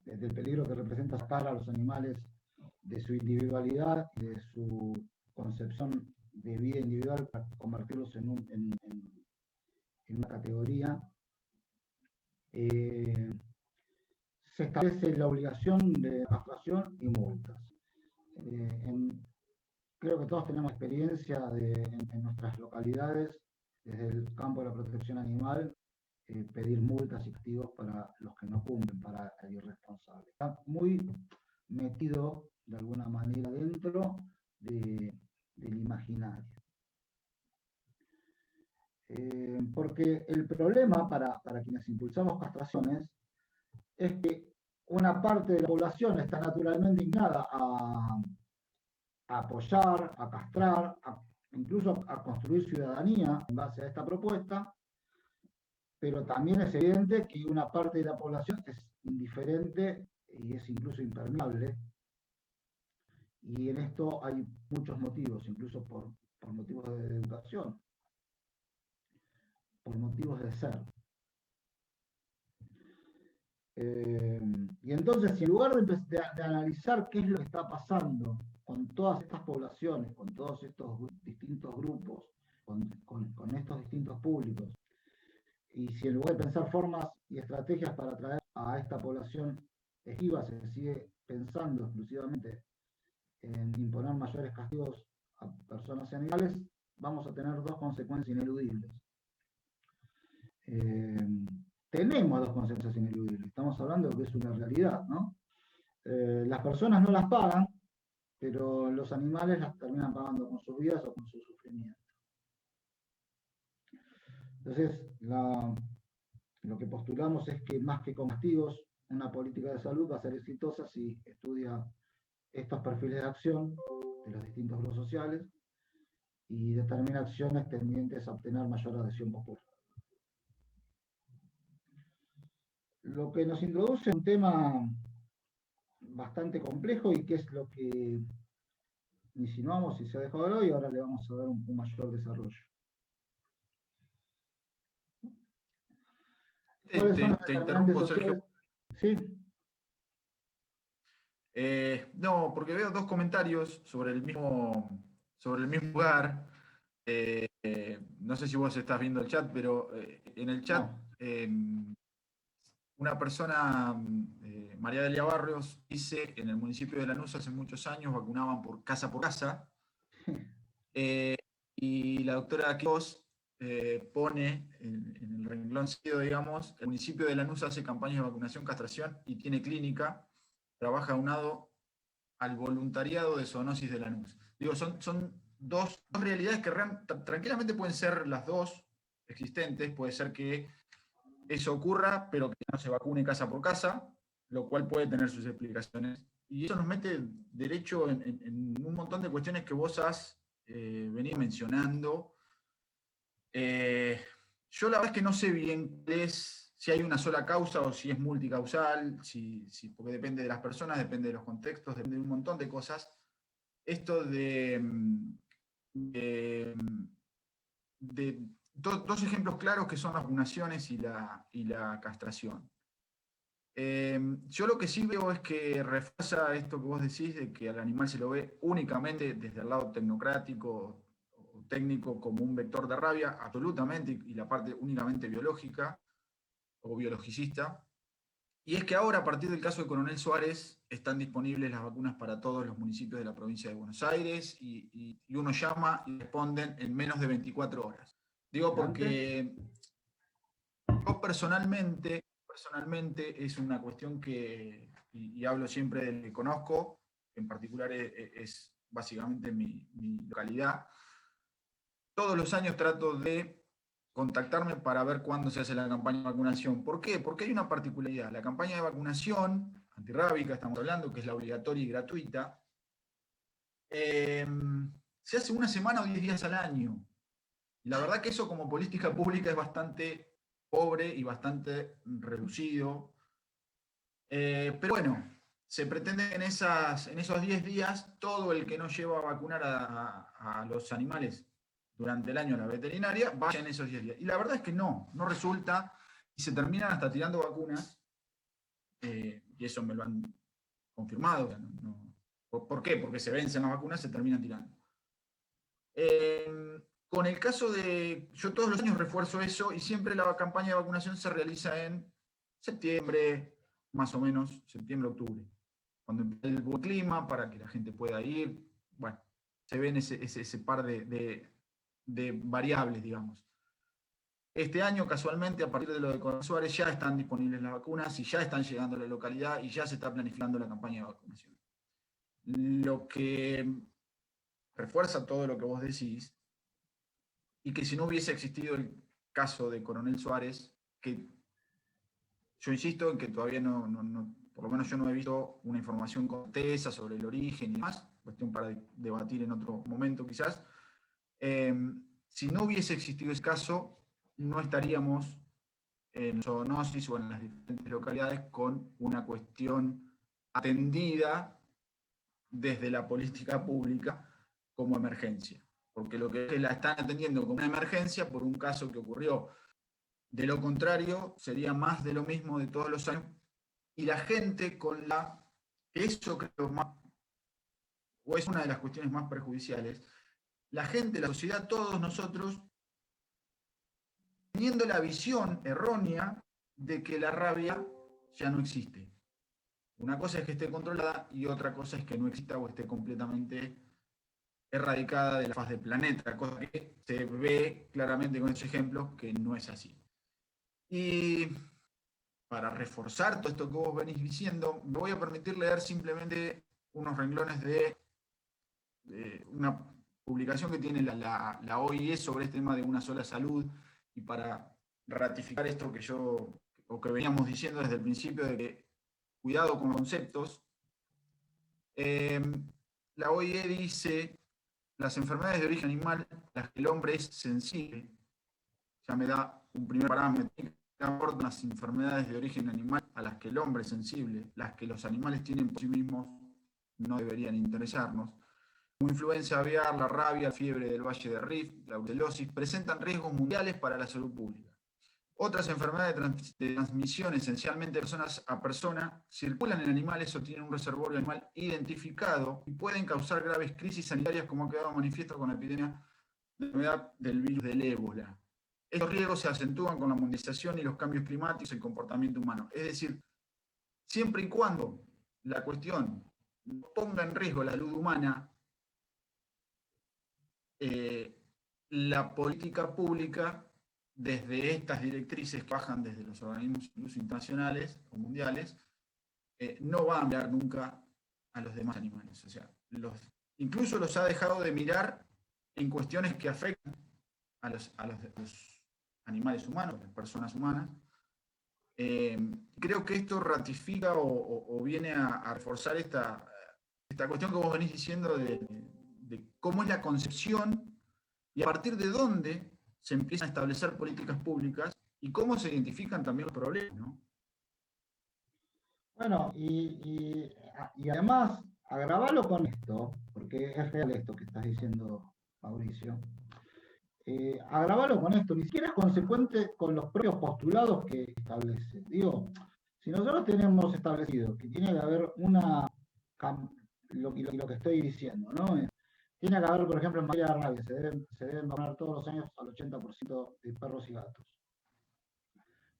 del peligro que representa sacar a los animales de su individualidad y de su concepción de vida individual para convertirlos en una categoría. Se establece la obligación de castración y multas. Creo que todos tenemos experiencia en nuestras localidades, desde el campo de la protección animal, pedir multas y castigos para los que no cumplen, para el irresponsable. Está muy metido de alguna manera dentro del imaginario. Porque el problema para quienes impulsamos castraciones es que una parte de la población está naturalmente inclinada a apoyar, a castrar, incluso a construir ciudadanía en base a esta propuesta, pero también es evidente que una parte de la población es indiferente y es incluso impermeable, y en esto hay muchos motivos, incluso por motivos de educación, por motivos de ser. Y entonces, en lugar de analizar qué es lo que está pasando con todas estas poblaciones, con todos estos distintos grupos, con estos distintos públicos, y si en lugar de pensar formas y estrategias para atraer a esta población esquiva, se sigue pensando exclusivamente en imponer mayores castigos a personas y animales, vamos a tener dos consecuencias ineludibles. Tenemos dos consecuencias ineludibles, estamos hablando de que es una realidad, ¿no? Las personas no las pagan, pero los animales las terminan pagando con sus vidas o con su sufrimiento. Entonces, lo que postulamos es que más que con castigos, una política de salud va a ser exitosa si estudia estos perfiles de acción de los distintos grupos sociales y determina acciones tendientes a obtener mayor adhesión popular. Lo que nos introduce en un tema bastante complejo y que es lo que insinuamos y se ha dejado de lado, y ahora le vamos a dar un mayor desarrollo. Te interrumpo, Sergio. Sí. No, porque veo dos comentarios sobre el mismo lugar. No sé si vos estás viendo el chat, pero en el chat una persona, María Delia Barrios, dice que en el municipio de Lanús hace muchos años vacunaban por casa, Y la doctora Quirós pone en el renglón seguido, digamos, el municipio de Lanús hace campañas de vacunación, castración y tiene clínica, trabaja aunado al voluntariado de zoonosis de Lanús. Digo, son dos realidades que tranquilamente pueden ser las dos existentes. Puede ser que eso ocurra, pero que no se vacune casa por casa, lo cual puede tener sus explicaciones. Y eso nos mete derecho en un montón de cuestiones que vos has venido mencionando. Yo la verdad es que no sé bien si hay una sola causa o si es multicausal, porque depende de las personas, depende de los contextos, depende de un montón de cosas. Esto de dos ejemplos claros que son las vacunaciones y la castración. Yo lo que sí veo es que refuerza esto que vos decís de que al animal se lo ve únicamente desde el lado tecnocrático o técnico como un vector de rabia, absolutamente, y la parte únicamente biológica o biologicista. Y es que ahora, a partir del caso de Coronel Suárez, están disponibles las vacunas para todos los municipios de la provincia de Buenos Aires y uno llama y responden en menos de 24 horas. Digo porque yo personalmente es una cuestión que, y hablo siempre del que conozco, en particular es básicamente mi localidad. Todos los años trato de contactarme para ver cuándo se hace la campaña de vacunación. ¿Por qué? Porque hay una particularidad. La campaña de vacunación antirrábica, estamos hablando, que es la obligatoria y gratuita, se hace una semana o 10 días al año. Y la verdad que eso como política pública es bastante pobre y bastante reducido. Pero bueno, se pretende que en esos 10 días todo el que no lleva a vacunar a los animales durante el año a la veterinaria vaya en esos 10 días. Y la verdad es que no resulta, y se terminan hasta tirando vacunas, y eso me lo han confirmado. ¿Por qué? Porque se vencen las vacunas, se terminan tirando. Con el caso de, yo todos los años refuerzo eso, y siempre la campaña de vacunación se realiza en septiembre, más o menos, septiembre, octubre, cuando empieza el buen clima, para que la gente pueda ir. Bueno, se ven ese par de variables, digamos. Este año, casualmente, a partir de lo de Coronel Suárez, ya están disponibles las vacunas y ya están llegando a la localidad y ya se está planificando la campaña de vacunación. Lo que refuerza todo lo que vos decís, y que si no hubiese existido el caso de Coronel Suárez, que yo insisto en que todavía por lo menos yo no he visto una información contesa sobre el origen y demás, cuestión para debatir en otro momento quizás. Si no hubiese existido ese caso, no estaríamos en zoonosis o en las diferentes localidades con una cuestión atendida desde la política pública como emergencia. Porque lo que la están atendiendo como una emergencia por un caso que ocurrió. De lo contrario, sería más de lo mismo de todos los años. Y la gente eso creo más, o es una de las cuestiones más perjudiciales, la gente, la sociedad, todos nosotros, teniendo la visión errónea de que la rabia ya no existe. Una cosa es que esté controlada y otra cosa es que no exista o esté completamente erradicada de la faz del planeta, cosa que se ve claramente con estos ejemplos que no es así. Y para reforzar todo esto que vos venís diciendo, me voy a permitir leer simplemente unos renglones de una publicación que tiene la OIE sobre este tema de una sola salud, y para ratificar esto que veníamos diciendo desde el principio, de que cuidado con los conceptos. La OIE dice: las enfermedades de origen animal, las que el hombre es sensible, ya me da un primer parámetro, abordan las enfermedades de origen animal a las que el hombre es sensible, las que los animales tienen por sí mismos no deberían interesarnos, como influenza aviar, la rabia, la fiebre del Valle de Rift, la brucelosis, presentan riesgos mundiales para la salud pública. Otras enfermedades de transmisión, esencialmente de personas a persona, circulan en animales o tienen un reservorio animal identificado y pueden causar graves crisis sanitarias, como ha quedado manifiesto con la epidemia de la enfermedad del virus del ébola. Estos riesgos se acentúan con la mundialización y los cambios climáticos y el comportamiento humano. Es decir, siempre y cuando la cuestión ponga en riesgo la salud humana, la política pública, desde estas directrices que bajan desde los organismos incluso internacionales o mundiales, no va a mirar nunca a los demás animales. O sea, incluso los ha dejado de mirar en cuestiones que afectan a los animales humanos, a las personas humanas. Creo que esto ratifica o viene a reforzar esta cuestión que vos venís diciendo de cómo es la concepción y a partir de dónde se empiezan a establecer políticas públicas y cómo se identifican también los problemas, ¿no? Bueno, y además, agravarlo con esto, porque es real esto que estás diciendo, Mauricio, agravarlo con esto, ni siquiera es consecuente con los propios postulados que establece. Digo, si nosotros tenemos establecido que tiene que haber lo que estoy diciendo, ¿no? Tiene que haber, por ejemplo, en materia de rabia, se deben vacunar todos los años al 80% de perros y gatos.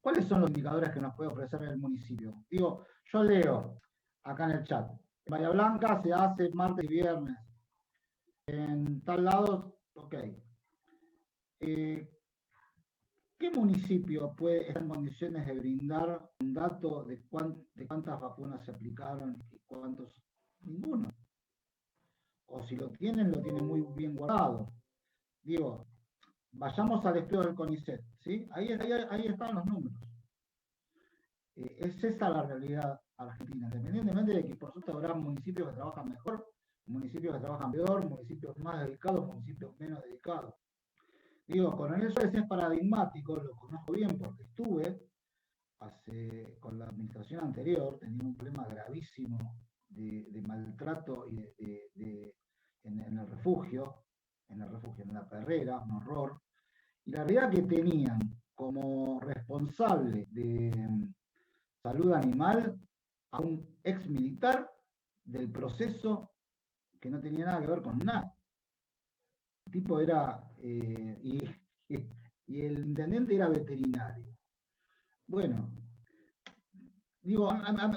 ¿Cuáles son los indicadores que nos puede ofrecer el municipio? Digo, yo leo acá en el chat, en Bahía Blanca se hace martes y viernes, en tal lado, ok. ¿Qué municipio puede estar en condiciones de brindar un dato de cuántas vacunas se aplicaron y cuántos? Ninguno. O si lo tienen muy bien guardado. Digo, vayamos al estudio del CONICET, ¿sí? Ahí están los números. Es esa la realidad argentina, independientemente de que por supuesto habrá municipios que trabajan mejor, municipios que trabajan peor, municipios más dedicados, municipios menos dedicados. Digo, Coronel Suárez es paradigmático, lo conozco bien porque estuve con la administración anterior, teniendo un problema gravísimo de maltrato y en el refugio, en la Perrera, un horror. Y la realidad que tenían como responsable de salud animal a un ex militar del proceso que no tenía nada que ver con nada. El tipo era, y el intendente era veterinario. Bueno, digo,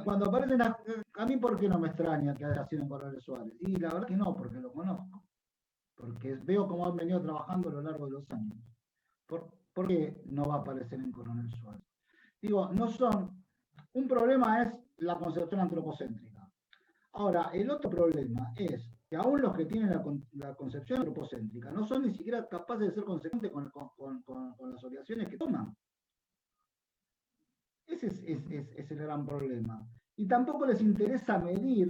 cuando aparecen a mí, ¿por qué no me extraña que haya sido en Coronel Suárez? Y la verdad que no, porque lo conozco. Porque veo cómo han venido trabajando a lo largo de los años. ¿Por qué no va a aparecer en Coronel Suárez? Digo, un problema es la concepción antropocéntrica. Ahora, el otro problema es que aún los que tienen la concepción antropocéntrica no son ni siquiera capaces de ser consecuentes con las obligaciones que toman. Ese es el gran problema. Y tampoco les interesa medir,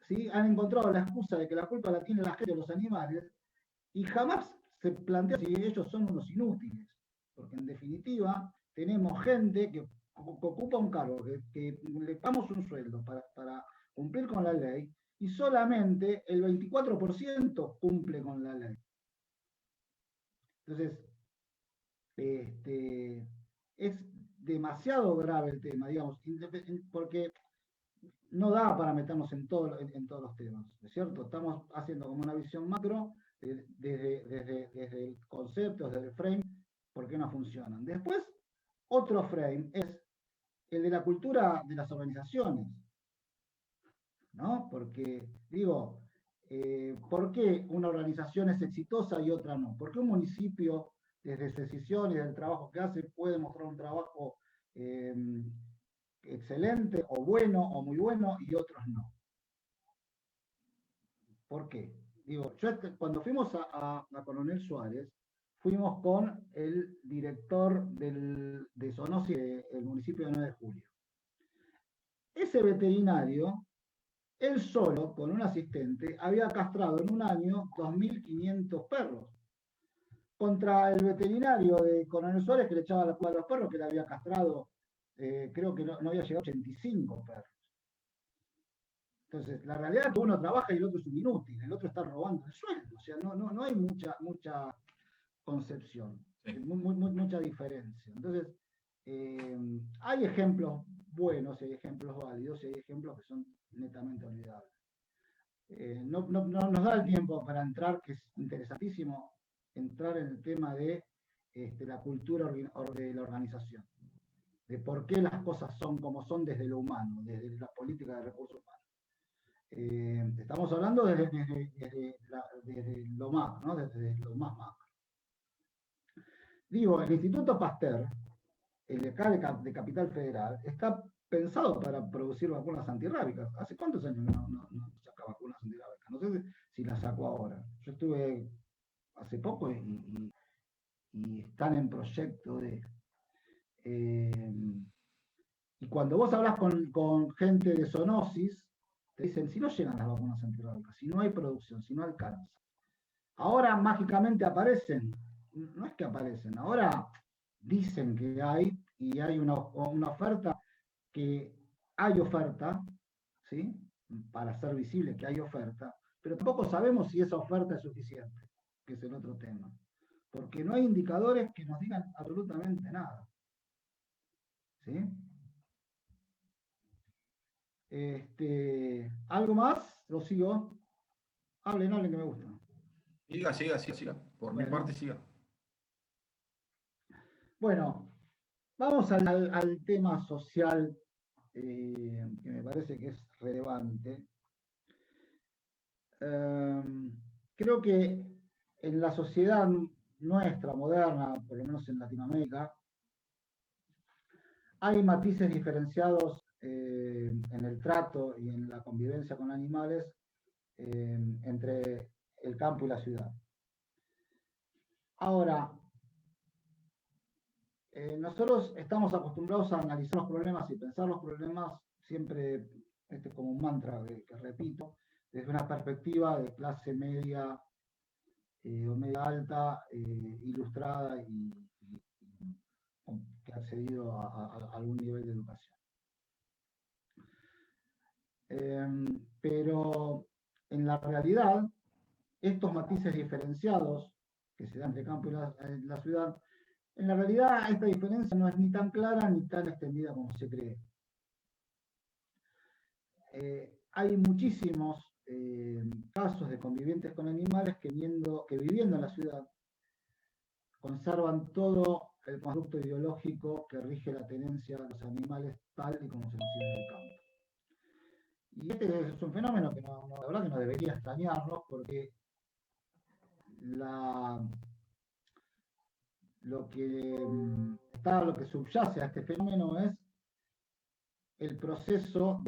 ¿sí? Han encontrado la excusa de que la culpa la tiene la gente de los animales y jamás se plantea si ellos son unos inútiles. Porque en definitiva tenemos gente que ocupa un cargo, que le pagamos un sueldo para cumplir con la ley y solamente el 24% cumple con la ley. Entonces, es demasiado grave el tema, digamos, porque no da para meternos en todos los temas, ¿es cierto? Estamos haciendo como una visión macro desde el concepto, desde el frame, por qué no funcionan. Después, otro frame es el de la cultura de las organizaciones, ¿no? Porque, digo, ¿por qué una organización es exitosa y otra no? ¿Por qué un municipio, desde su decisión y del trabajo que hace, puede mostrar un trabajo excelente o bueno o muy bueno y otros no? ¿Por qué? Digo, cuando fuimos a Coronel Suárez, fuimos con el director de zoonosis del municipio de 9 de Julio. Ese veterinario, él solo, con un asistente, había castrado en un año 2.500 perros. Contra el veterinario de Coronel Suárez, que le echaba la culpa a los perros, que le había castrado, creo que no había llegado a 85 perros. Entonces, la realidad es que uno trabaja y el otro es un inútil, el otro está robando el sueldo. O sea, no hay mucha concepción, sí. Mucha diferencia. Entonces, hay ejemplos buenos, hay ejemplos válidos, y hay ejemplos que son netamente olvidables. No nos da el tiempo para entrar, que es interesantísimo, entrar en el tema de la cultura de la organización, de por qué las cosas son como son desde lo humano, desde la política de recursos humanos. Estamos hablando desde lo más, ¿no? Desde lo más macro. Digo, el Instituto Pasteur, el de acá de Capital Federal, está pensado para producir vacunas antirrábicas. ¿Hace cuántos años no saca vacunas antirrábicas? No sé si las sacó ahora. Yo estuve hace poco y están en proyecto de... y cuando vos hablas con gente de zoonosis, te dicen, si no llegan las vacunas antirrábicas, si no hay producción, si no alcanza. Ahora mágicamente aparecen. No es que aparecen, ahora dicen que hay, y hay una oferta, que hay oferta, ¿sí? Para hacer visible que hay oferta, pero tampoco sabemos si esa oferta es suficiente, que es el otro tema. Porque no hay indicadores que nos digan absolutamente nada. ¿Sí? ¿Algo más? Lo sigo. Hablen que me gusta. Siga. Por mi parte, siga. Bueno, vamos al tema social, que me parece que es relevante. Creo que en la sociedad nuestra, moderna, por lo menos en Latinoamérica, hay matices diferenciados en el trato y en la convivencia con animales entre el campo y la ciudad. Ahora, nosotros estamos acostumbrados a analizar los problemas y pensar los problemas siempre, este es como un mantra que repito, desde una perspectiva de clase media o media alta, ilustrada y que ha accedido a algún nivel de educación. Pero en la realidad, estos matices diferenciados que se dan entre el campo y la ciudad, en la realidad esta diferencia no es ni tan clara ni tan extendida como se cree. Hay muchísimos casos de convivientes con animales que viviendo en la ciudad conservan todo el constructo ideológico que rige la tenencia de los animales tal y como se nos en el campo. Y este es un fenómeno que la verdad que no debería extrañarnos, porque lo que subyace a este fenómeno es el proceso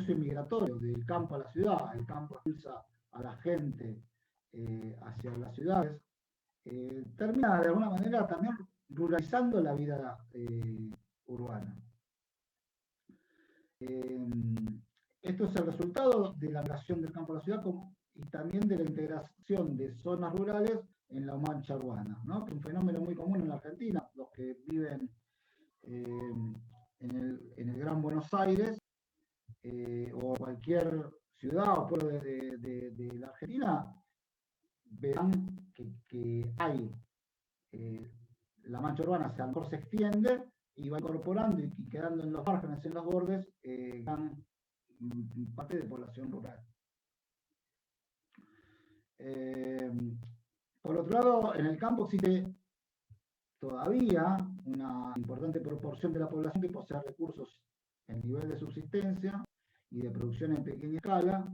inmigratorio del campo a la ciudad. El campo expulsa a la gente hacia las ciudades, termina de alguna manera también ruralizando la vida urbana. Esto es el resultado de la migración del campo a la ciudad y también de la integración de zonas rurales en la mancha urbana, ¿no? Que es un fenómeno muy común en la Argentina. Los que viven en el Gran Buenos Aires o cualquier ciudad o pueblo de la Argentina verán que hay la mancha urbana a lo mejor se extiende y va incorporando y quedando en los márgenes, en los bordes, gran parte de población rural. Por otro lado, en el campo existe todavía una importante proporción de la población que posee recursos en nivel de subsistencia y de producción en pequeña escala,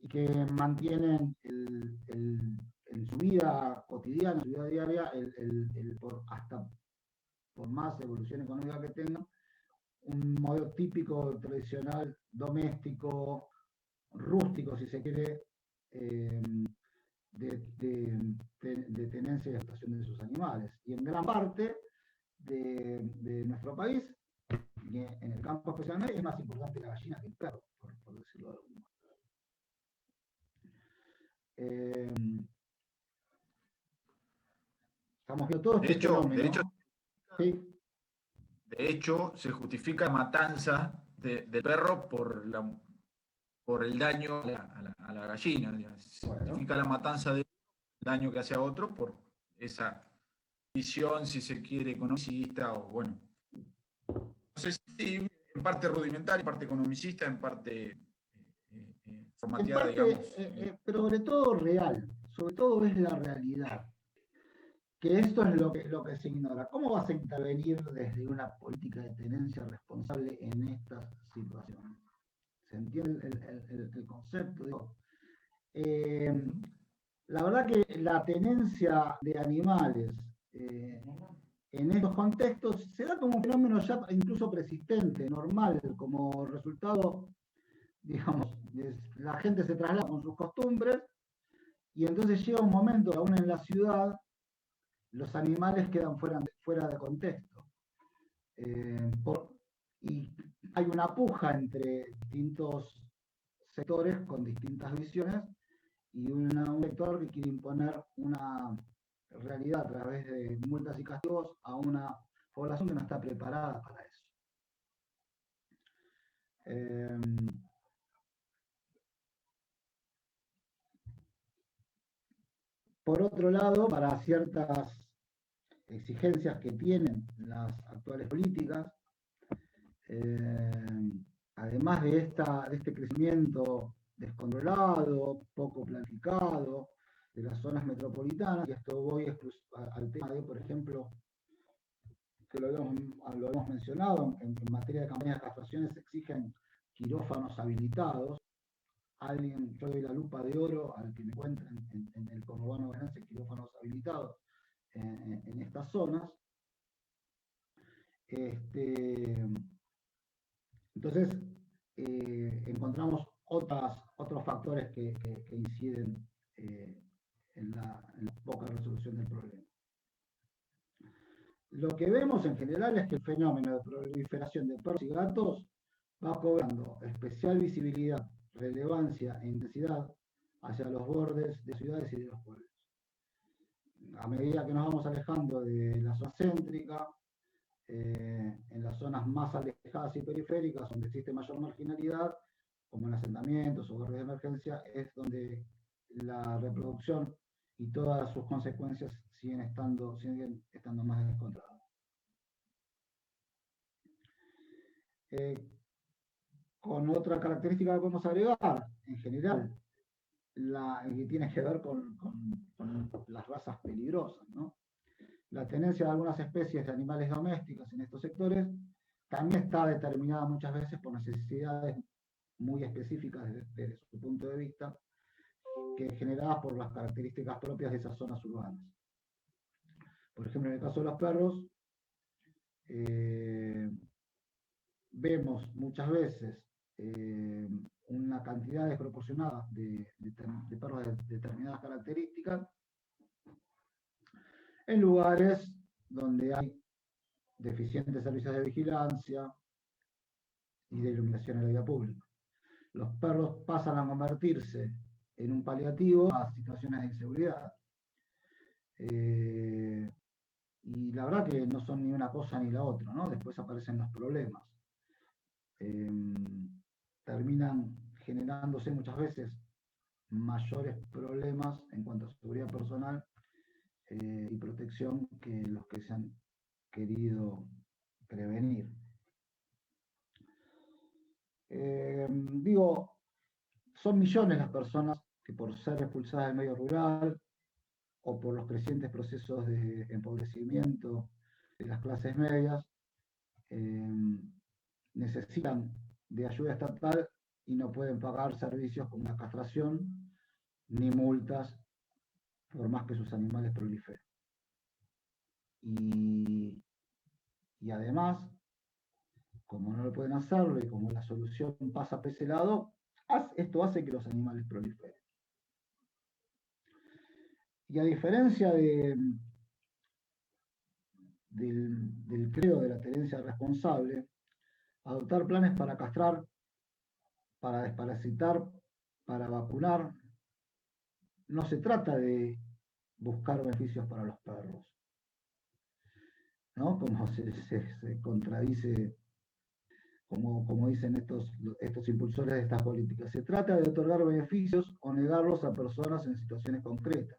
y que mantienen en su vida cotidiana, en su vida diaria, hasta por más evolución económica que tengan, un modelo típico, tradicional, doméstico, rústico, si se quiere, de tenencia y explotación de sus animales. Y en gran parte de nuestro país, y en el campo especialmente, es más importante la gallina que el perro, por decirlo de alguna manera. Estamos viendo todo este fenómeno. De hecho, se justifica la matanza del perro por el daño a la gallina. Se justifica la matanza del daño que hace a otro por esa visión, si se quiere, economicista, o bueno, no sé si en parte rudimentaria, en parte economicista, en parte formateada, digamos. Pero sobre todo real, sobre todo es la realidad. Que esto es lo que se ignora. ¿Cómo vas a intervenir desde una política de tenencia responsable en estas situaciones? ¿Se entiende el concepto? Digo, la verdad que la tenencia de animales en estos contextos se da como un fenómeno ya incluso persistente, normal, como resultado, digamos, la gente se traslada con sus costumbres y entonces llega un momento, aún en la ciudad, los animales quedan fuera de contexto. Y hay una puja entre distintos sectores con distintas visiones y un sector que quiere imponer una realidad a través de multas y castigos a una población que no está preparada para eso. Por otro lado, para ciertas exigencias que tienen las actuales políticas, además de este crecimiento descontrolado, poco planificado, de las zonas metropolitanas, y esto voy al tema de, por ejemplo, que lo hemos mencionado, en materia de campañas de castraciones se exigen quirófanos habilitados. Yo doy la lupa de oro al que me encuentra en el conurbano bonaerense quirófanos habilitados en estas zonas. Entonces, encontramos otros factores que inciden en la poca resolución del problema. Lo que vemos en general es que el fenómeno de proliferación de perros y gatos va cobrando especial visibilidad, relevancia e intensidad hacia los bordes de ciudades y de los pueblos. A medida que nos vamos alejando de la zona céntrica, en las zonas más alejadas y periféricas, donde existe mayor marginalidad, como en asentamientos o barrios de emergencia, es donde la reproducción y todas sus consecuencias siguen estando más descontroladas. Con otra característica que podemos agregar, en general, que tiene que ver con las razas peligrosas, ¿no? La tenencia de algunas especies de animales domésticos en estos sectores también está determinada muchas veces por necesidades muy específicas desde su punto de vista, generadas por las características propias de esas zonas urbanas. Por ejemplo, en el caso de los perros, vemos muchas veces una cantidad desproporcionada de perros de determinadas características en lugares donde hay deficientes servicios de vigilancia y de iluminación en la vía pública. Los perros pasan a convertirse en un paliativo a situaciones de inseguridad. Y la verdad que no son ni una cosa ni la otra, ¿no? Después aparecen los problemas. Terminan generándose muchas veces mayores problemas en cuanto a seguridad personal y protección que los que se han querido prevenir. Son millones las personas que por ser expulsadas del medio rural o por los crecientes procesos de empobrecimiento de las clases medias necesitan de ayuda estatal y no pueden pagar servicios como la castración ni multas por más que sus animales proliferen. Y además, como no lo pueden hacerlo y como la solución pasa por ese lado, esto hace que los animales proliferen. Y a diferencia del credo de la tenencia responsable, adoptar planes para castrar, para desparasitar, para vacunar, no se trata de buscar beneficios para los perros, ¿no? Como se contradice, como dicen estos impulsores de estas políticas. Se trata de otorgar beneficios o negarlos a personas en situaciones concretas.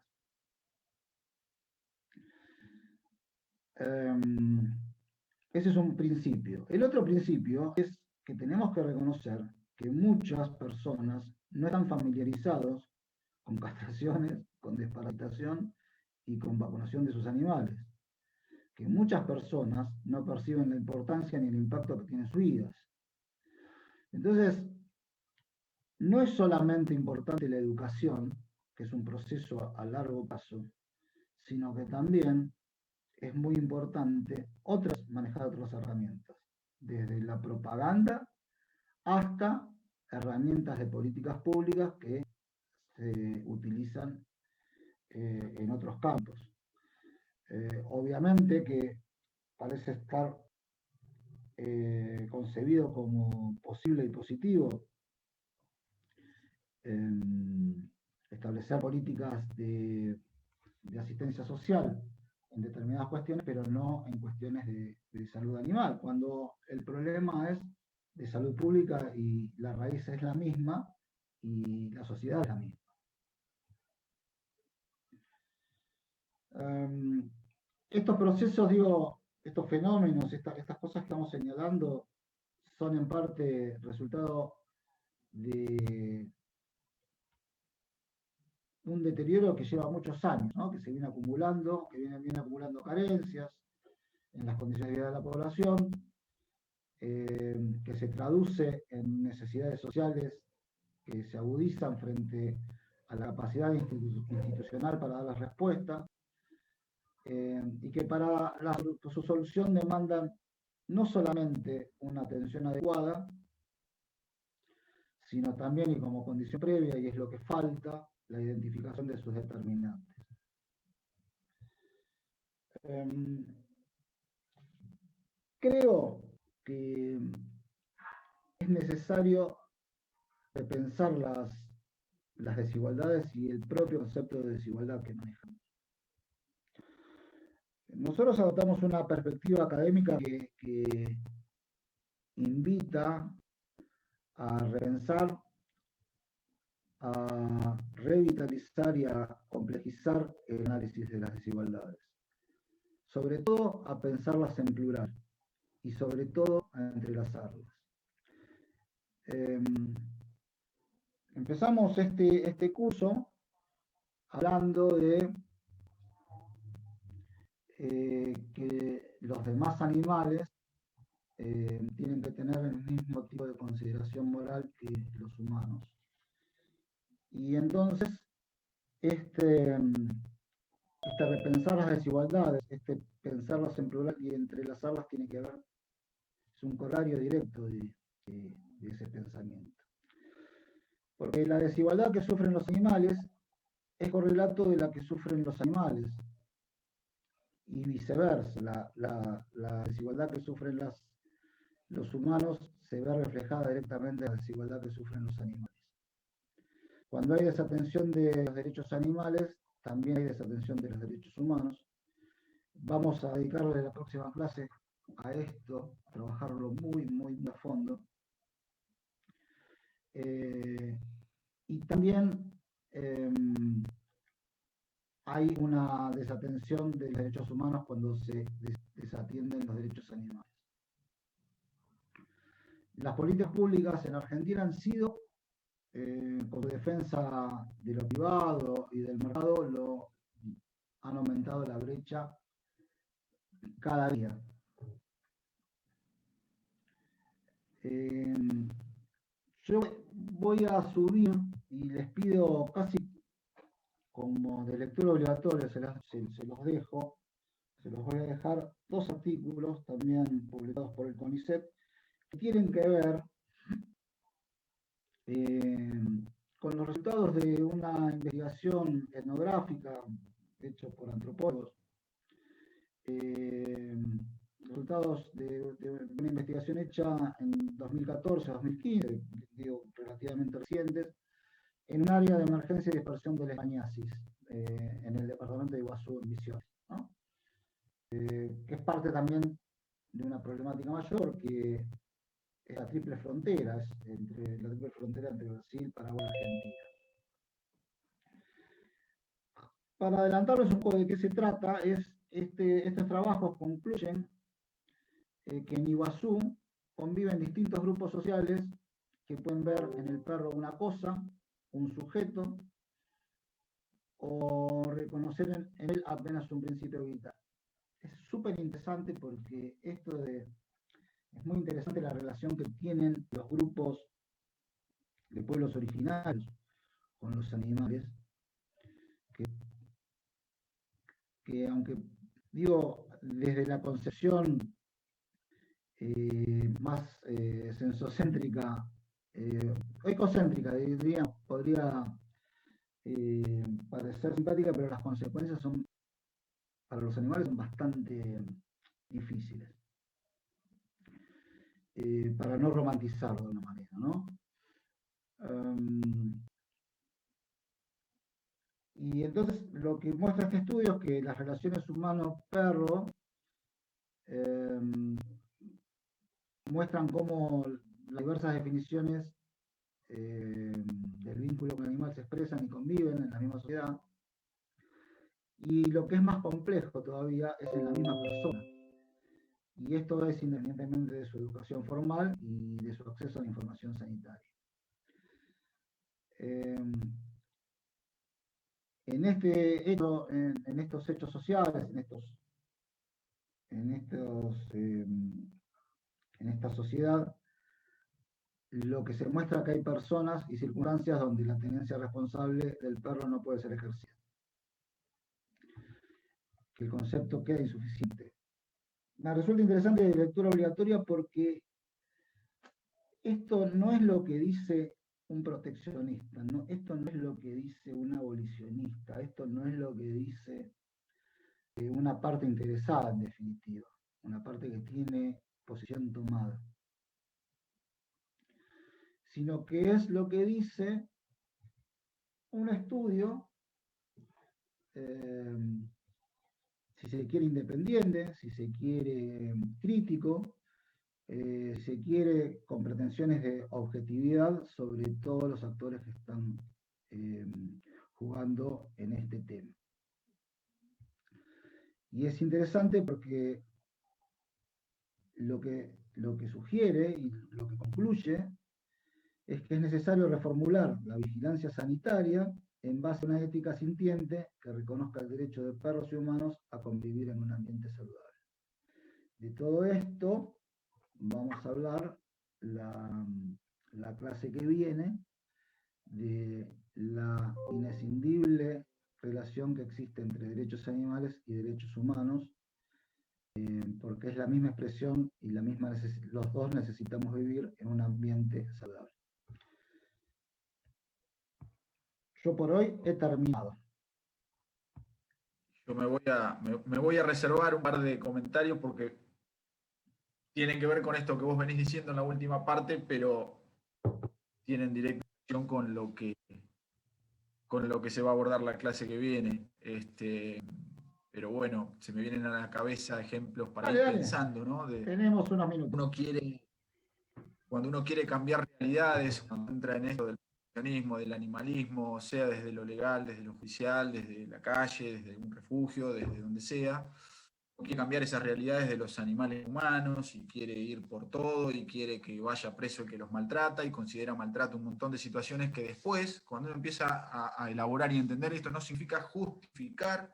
Ese es un principio. El otro principio es que tenemos que reconocer que muchas personas no están familiarizados con castraciones, con desparasitación y con vacunación de sus animales. Que muchas personas no perciben la importancia ni el impacto que tienen sus vidas. Entonces, no es solamente importante la educación, que es un proceso a largo plazo, sino que también es muy importante manejar otras herramientas, desde la propaganda hasta herramientas de políticas públicas que se utilizan en otros campos. Obviamente que parece estar concebido como posible y positivo establecer políticas de asistencia social en determinadas cuestiones, pero no en cuestiones de salud animal, cuando el problema es de salud pública y la raíz es la misma y la sociedad es la misma. Estos procesos, digo, estos fenómenos, estas cosas que estamos señalando, son en parte resultado de un deterioro que lleva muchos años, ¿no? Que se viene acumulando, que viene acumulando carencias en las condiciones de vida de la población, que se traduce en necesidades sociales que se agudizan frente a la capacidad institucional para dar las respuestas, y que para su solución demandan no solamente una atención adecuada, sino también, y como condición previa, y es lo que falta, la identificación de sus determinantes. Creo que es necesario repensar las desigualdades y el propio concepto de desigualdad que manejamos. Nosotros adoptamos una perspectiva académica que invita a repensar, a revitalizar y a complejizar el análisis de las desigualdades. Sobre todo a pensarlas en plural y sobre todo a entrelazarlas. Empezamos este curso hablando de que los demás animales tienen que tener el mismo tipo de consideración moral que los humanos. Y entonces, repensar las desigualdades, pensarlas en plural y entrelazarlas tiene que ver, es un corolario directo de ese pensamiento. Porque la desigualdad que sufren los animales es correlato de la que sufren los animales. Y viceversa, la desigualdad que sufren los humanos se ve reflejada directamente en la desigualdad que sufren los animales. Cuando hay desatención de los derechos animales, también hay desatención de los derechos humanos. Vamos a dedicarle la próxima clase a esto, a trabajarlo muy, muy a fondo. Y también hay una desatención de los derechos humanos cuando se desatienden los derechos animales. Las políticas públicas en Argentina han sido, por defensa de lo privado y del mercado, han aumentado la brecha cada día. Yo voy a subir y les pido casi como de lectura obligatoria, se los dejo, se los voy a dejar 2 artículos también publicados por el CONICET que tienen que ver con los resultados de una investigación etnográfica hecha por antropólogos, resultados de una investigación hecha en 2014-2015, digo, relativamente recientes, en un área de emergencia y dispersión de leishmaniasis, en el departamento de Iguazú, en Misiones, ¿no? Que es parte también de una problemática mayor, porque es la triple frontera, entre Brasil, Paraguay y Argentina. Para adelantarles un poco de qué se trata, estos trabajos concluyen que en Iguazú conviven distintos grupos sociales que pueden ver en el perro una cosa, un sujeto, o reconocer en él apenas un principio vital. Es súper interesante porque es muy interesante la relación que tienen los grupos de pueblos originarios con los animales, que aunque digo, desde la concepción más sensocéntrica, ecocéntrica, diría, podría parecer simpática, pero las consecuencias para los animales son bastante difíciles. Para no romantizarlo de una manera, ¿no? Y entonces lo que muestra este estudio es que las relaciones humano-perro muestran cómo las diversas definiciones del vínculo con el animal se expresan y conviven en la misma sociedad. Y lo que es más complejo todavía es en la misma persona. Y esto es independientemente de su educación formal y de su acceso a la información sanitaria. En estos hechos sociales, en esta sociedad, lo que se muestra es que hay personas y circunstancias donde la tenencia responsable del perro no puede ser ejercida. Que el concepto queda insuficiente. Me resulta interesante de lectura obligatoria porque esto no es lo que dice un proteccionista, ¿no? Esto no es lo que dice un abolicionista, esto no es lo que dice una parte interesada en definitiva, una parte que tiene posición tomada, sino que es lo que dice un estudio, si se quiere independiente, si se quiere crítico, se quiere con pretensiones de objetividad sobre todos los actores que están jugando en este tema. Y es interesante porque lo que sugiere y lo que concluye es que es necesario reformular la vigilancia sanitaria en base a una ética sintiente que reconozca el derecho de perros y humanos a convivir en un ambiente saludable. De todo esto vamos a hablar la clase que viene, de la inescindible relación que existe entre derechos animales y derechos humanos, porque es la misma expresión y los dos necesitamos vivir en un ambiente saludable. Yo por hoy he terminado. Yo me voy a reservar un par de comentarios porque tienen que ver con esto que vos venís diciendo en la última parte, pero tienen directa relación con lo que se va a abordar la clase que viene. Pero bueno, se me vienen a la cabeza ejemplos para ir pensando, ¿no? Tenemos unos minutos. Cuando uno quiere cambiar realidades, cuando entra en esto del proteccionismo, del animalismo, sea desde lo legal, desde lo judicial, desde la calle, desde un refugio, desde donde sea, quiere cambiar esas realidades de los animales humanos y quiere ir por todo y quiere que vaya preso el que los maltrata y considera maltrato un montón de situaciones que después, cuando uno empieza a elaborar y entender esto, no significa justificar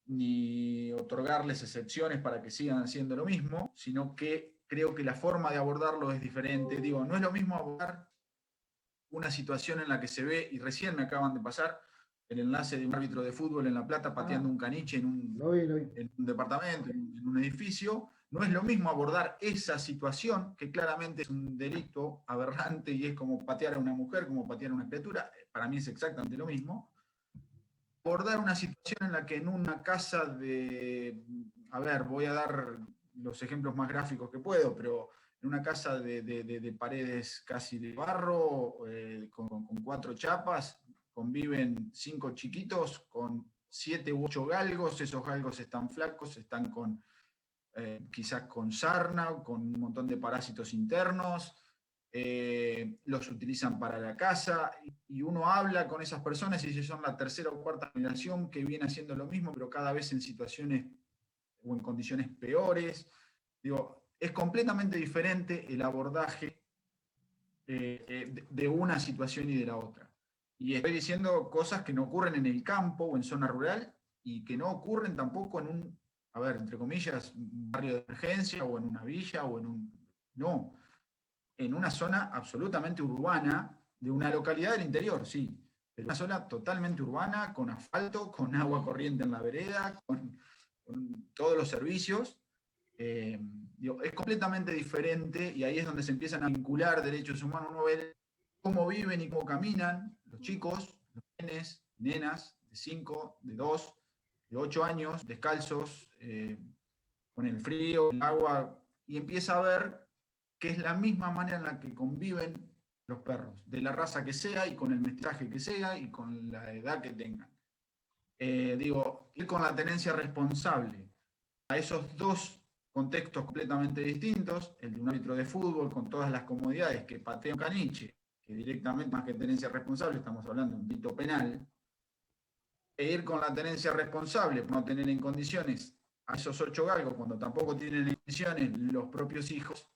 ni otorgarles excepciones para que sigan haciendo lo mismo, sino que creo que la forma de abordarlo es diferente. Digo, no es lo mismo abordar una situación en la que se ve, y recién me acaban de pasar, el enlace de un árbitro de fútbol en La Plata pateando un caniche en un departamento, en un edificio. No es lo mismo abordar esa situación, que claramente es un delito aberrante y es como patear a una mujer, como patear a una criatura. Para mí es exactamente lo mismo. Abordar una situación en la que en una casa voy a dar los ejemplos más gráficos que puedo, pero en una casa de paredes casi de barro, con 4 chapas, conviven 5 chiquitos con 7 u 8 galgos. Esos galgos están flacos, están quizás con sarna, con un montón de parásitos internos, los utilizan para la caza, y uno habla con esas personas y ellos son la tercera o cuarta generación que viene haciendo lo mismo, pero cada vez en situaciones o en condiciones peores. Digo, es completamente diferente el abordaje de una situación y de la otra. Y estoy diciendo cosas que no ocurren en el campo o en zona rural y que no ocurren tampoco en entre comillas, un barrio de emergencia o en una villa o en un... No. en una zona absolutamente urbana, de una localidad del interior, sí, pero una zona totalmente urbana, con asfalto, con agua corriente en la vereda, con todos los servicios. Digo, es completamente diferente y ahí es donde se empiezan a vincular derechos humanos. Uno ve cómo viven y cómo caminan los chicos, los nenes, nenas de 5, de 2, de 8 años, descalzos, con el frío, el agua, y empieza a ver que es la misma manera en la que conviven los perros, de la raza que sea y con el mestizaje que sea y con la edad que tengan. Digo, ir con la tenencia responsable a esos dos contextos completamente distintos, el de un árbitro de fútbol con todas las comodidades que patea un caniche, que directamente, más que tenencia responsable, estamos hablando de un delito penal, e ir con la tenencia responsable por no tener en condiciones a esos 8 galgos cuando tampoco tienen en condiciones los propios hijos.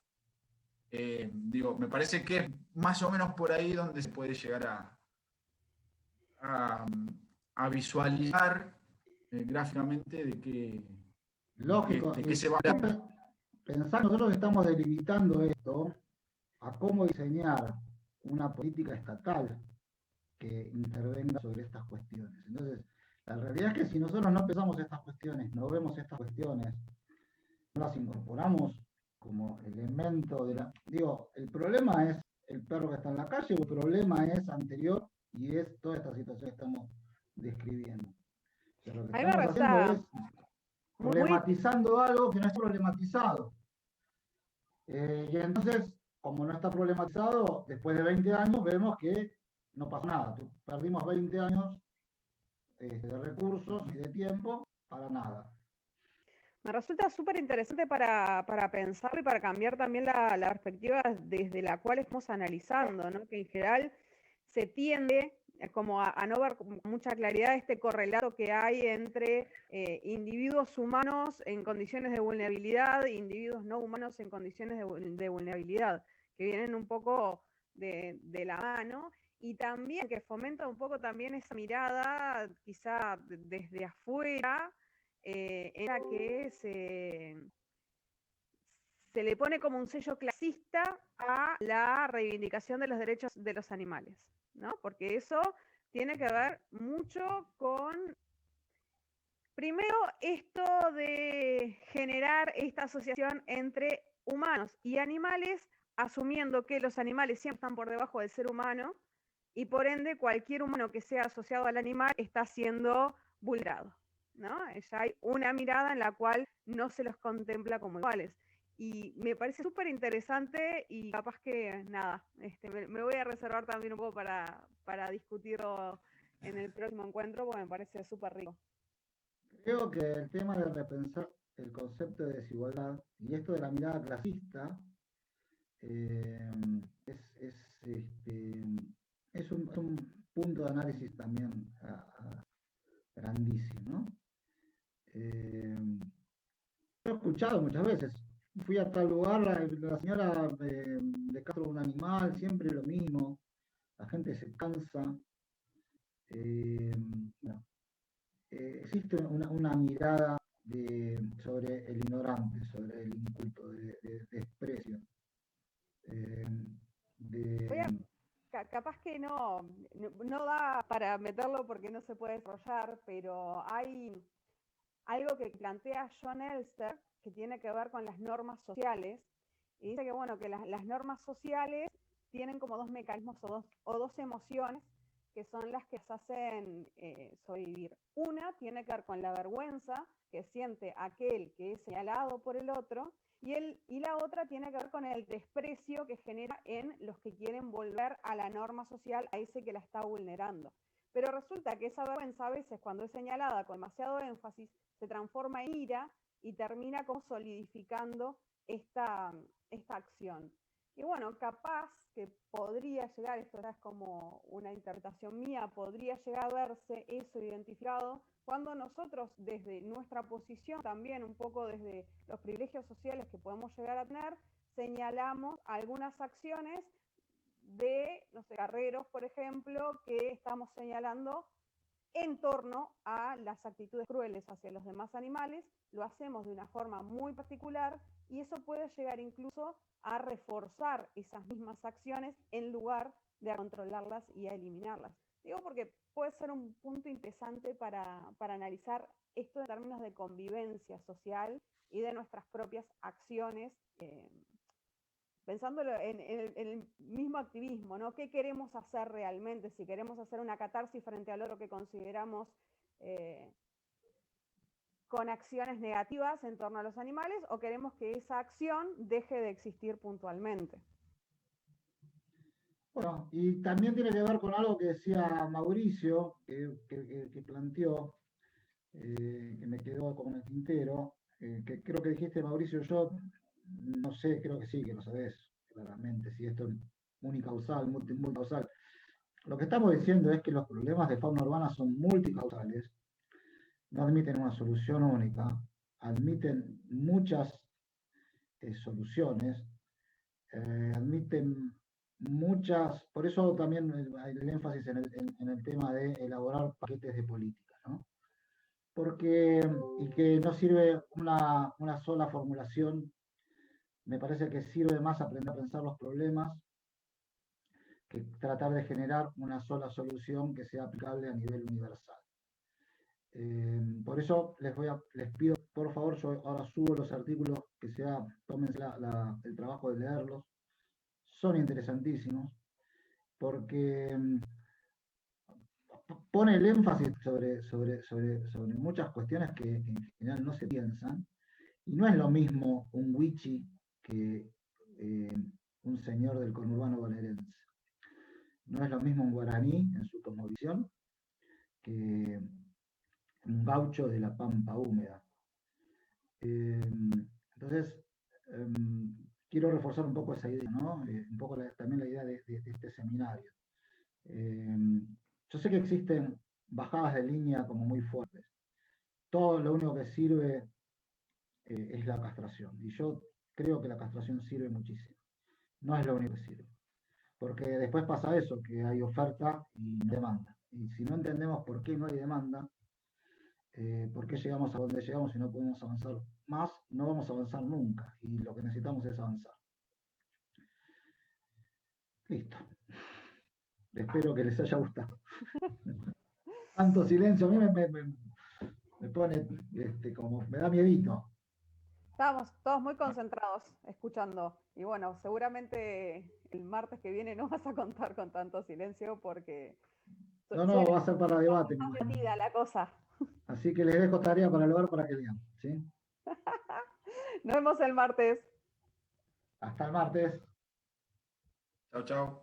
Digo, me parece que es más o menos por ahí donde se puede llegar a visualizar gráficamente de qué, Lógico. de qué se va a hablar. Pensar que nosotros estamos delimitando esto a cómo diseñar una política estatal que intervenga sobre estas cuestiones. Entonces, la realidad es que si nosotros no pensamos estas cuestiones, no vemos estas cuestiones, no las incorporamos como elemento de la... Digo, el problema es el perro que está en la calle, o el problema es anterior y es toda esta situación que estamos describiendo. O sea, lo que A mí me estamos haciendo resulta es muy, problematizando algo que no está problematizado. Y entonces, como no está problematizado, después de 20 años vemos que no pasa nada. Perdimos 20 años de recursos y de tiempo para nada. me resulta súper interesante para pensar y para cambiar también la perspectiva desde la cual estamos analizando, ¿no? Que en general se tiende como a no ver con mucha claridad este correlato que hay entre individuos humanos en condiciones de vulnerabilidad e individuos no humanos en condiciones de vulnerabilidad, que vienen un poco de la mano, y también que fomenta un poco también esa mirada quizá desde afuera, en la que se le pone como un sello clasista a la reivindicación de los derechos de los animales, ¿no? Porque eso tiene que ver mucho con, primero, esto de generar esta asociación entre humanos y animales, asumiendo que los animales siempre están por debajo del ser humano, y por ende cualquier humano que sea asociado al animal está siendo vulnerado, ¿no? Ya hay una mirada en la cual no se los contempla como iguales. Y me parece súper interesante y capaz que, nada, me voy a reservar también un poco para discutirlo en el próximo encuentro, porque me parece súper rico. Creo que el tema de repensar el concepto de desigualdad y esto de la mirada clasista es un punto de análisis también grandísimo, ¿no? Lo he escuchado muchas veces. Fui a tal lugar, la señora de Castro un animal, siempre lo mismo. La gente se cansa. No. Existe una mirada sobre el ignorante, sobre el inculto, de desprecio. Capaz que no da para meterlo porque no se puede desarrollar, pero hay algo que plantea John Elster que tiene que ver con las normas sociales, y dice que, bueno, que las normas sociales tienen como dos mecanismos o dos emociones que son las que se hacen sobrevivir. Una tiene que ver con la vergüenza que siente aquel que es señalado por el otro, y la otra tiene que ver con el desprecio que genera en los que quieren volver a la norma social, a ese que la está vulnerando. Pero resulta que esa vergüenza a veces, cuando es señalada con demasiado énfasis, se transforma en ira y termina como solidificando esta acción. Y bueno, capaz que podría llegar, esto ya es como una interpretación mía, podría llegar a verse eso identificado cuando nosotros desde nuestra posición, también un poco desde los privilegios sociales que podemos llegar a tener, señalamos algunas acciones de, no sé, carreros, por ejemplo, que estamos señalando en torno a las actitudes crueles hacia los demás animales, lo hacemos de una forma muy particular y eso puede llegar incluso a reforzar esas mismas acciones en lugar de a controlarlas y a eliminarlas. Digo porque puede ser un punto interesante para analizar esto en términos de convivencia social y de nuestras propias acciones, pensándolo en el mismo activismo, ¿no? ¿Qué queremos hacer realmente? Si queremos hacer una catarsis frente al otro que consideramos con acciones negativas en torno a los animales, o queremos que esa acción deje de existir puntualmente. Bueno, y también tiene que ver con algo que decía Mauricio, que planteó, que me quedó como en el tintero, que creo que dijiste, Mauricio, yo no sé, creo que sí, que lo sabés claramente, si esto es unicausal, multicausal. Lo que estamos diciendo es que los problemas de fauna urbana son multicausales, no admiten una solución única, admiten muchas soluciones, admiten muchas, por eso también el énfasis en el tema de elaborar paquetes de política, ¿no? Porque, y que no sirve una sola formulación, me parece que sirve más aprender a pensar los problemas que tratar de generar una sola solución que sea aplicable a nivel universal. Por eso les pido, por favor, yo ahora subo los artículos, que tómense el trabajo de leerlos, son interesantísimos, porque pone el énfasis sobre muchas cuestiones que en general no se piensan, y no es lo mismo un wichi que un señor del conurbano bonaerense. No es lo mismo un guaraní en su cosmovisión que un gaucho de la pampa húmeda. Entonces, quiero reforzar un poco esa idea, ¿no? Un poco también la idea de este seminario. Yo sé que existen bajadas de línea como muy fuertes. Todo lo único que sirve es la castración. Y yo creo que la castración sirve muchísimo. No es lo único que sirve. Porque después pasa eso, que hay oferta y demanda. Y si no entendemos por qué no hay demanda, por qué llegamos a donde llegamos y no podemos avanzar más, no vamos a avanzar nunca. Y lo que necesitamos es avanzar. Listo. Espero que les haya gustado. Tanto silencio, a mí me pone, como, me da miedito. Estábamos todos muy concentrados escuchando. Y bueno, seguramente el martes que viene no vas a contar con tanto silencio porque... No, va a ser para debate. Metida la cosa. Así que les dejo tarea para el bar para que lean, ¿sí? Nos vemos el martes. Hasta el martes. Chao, chao.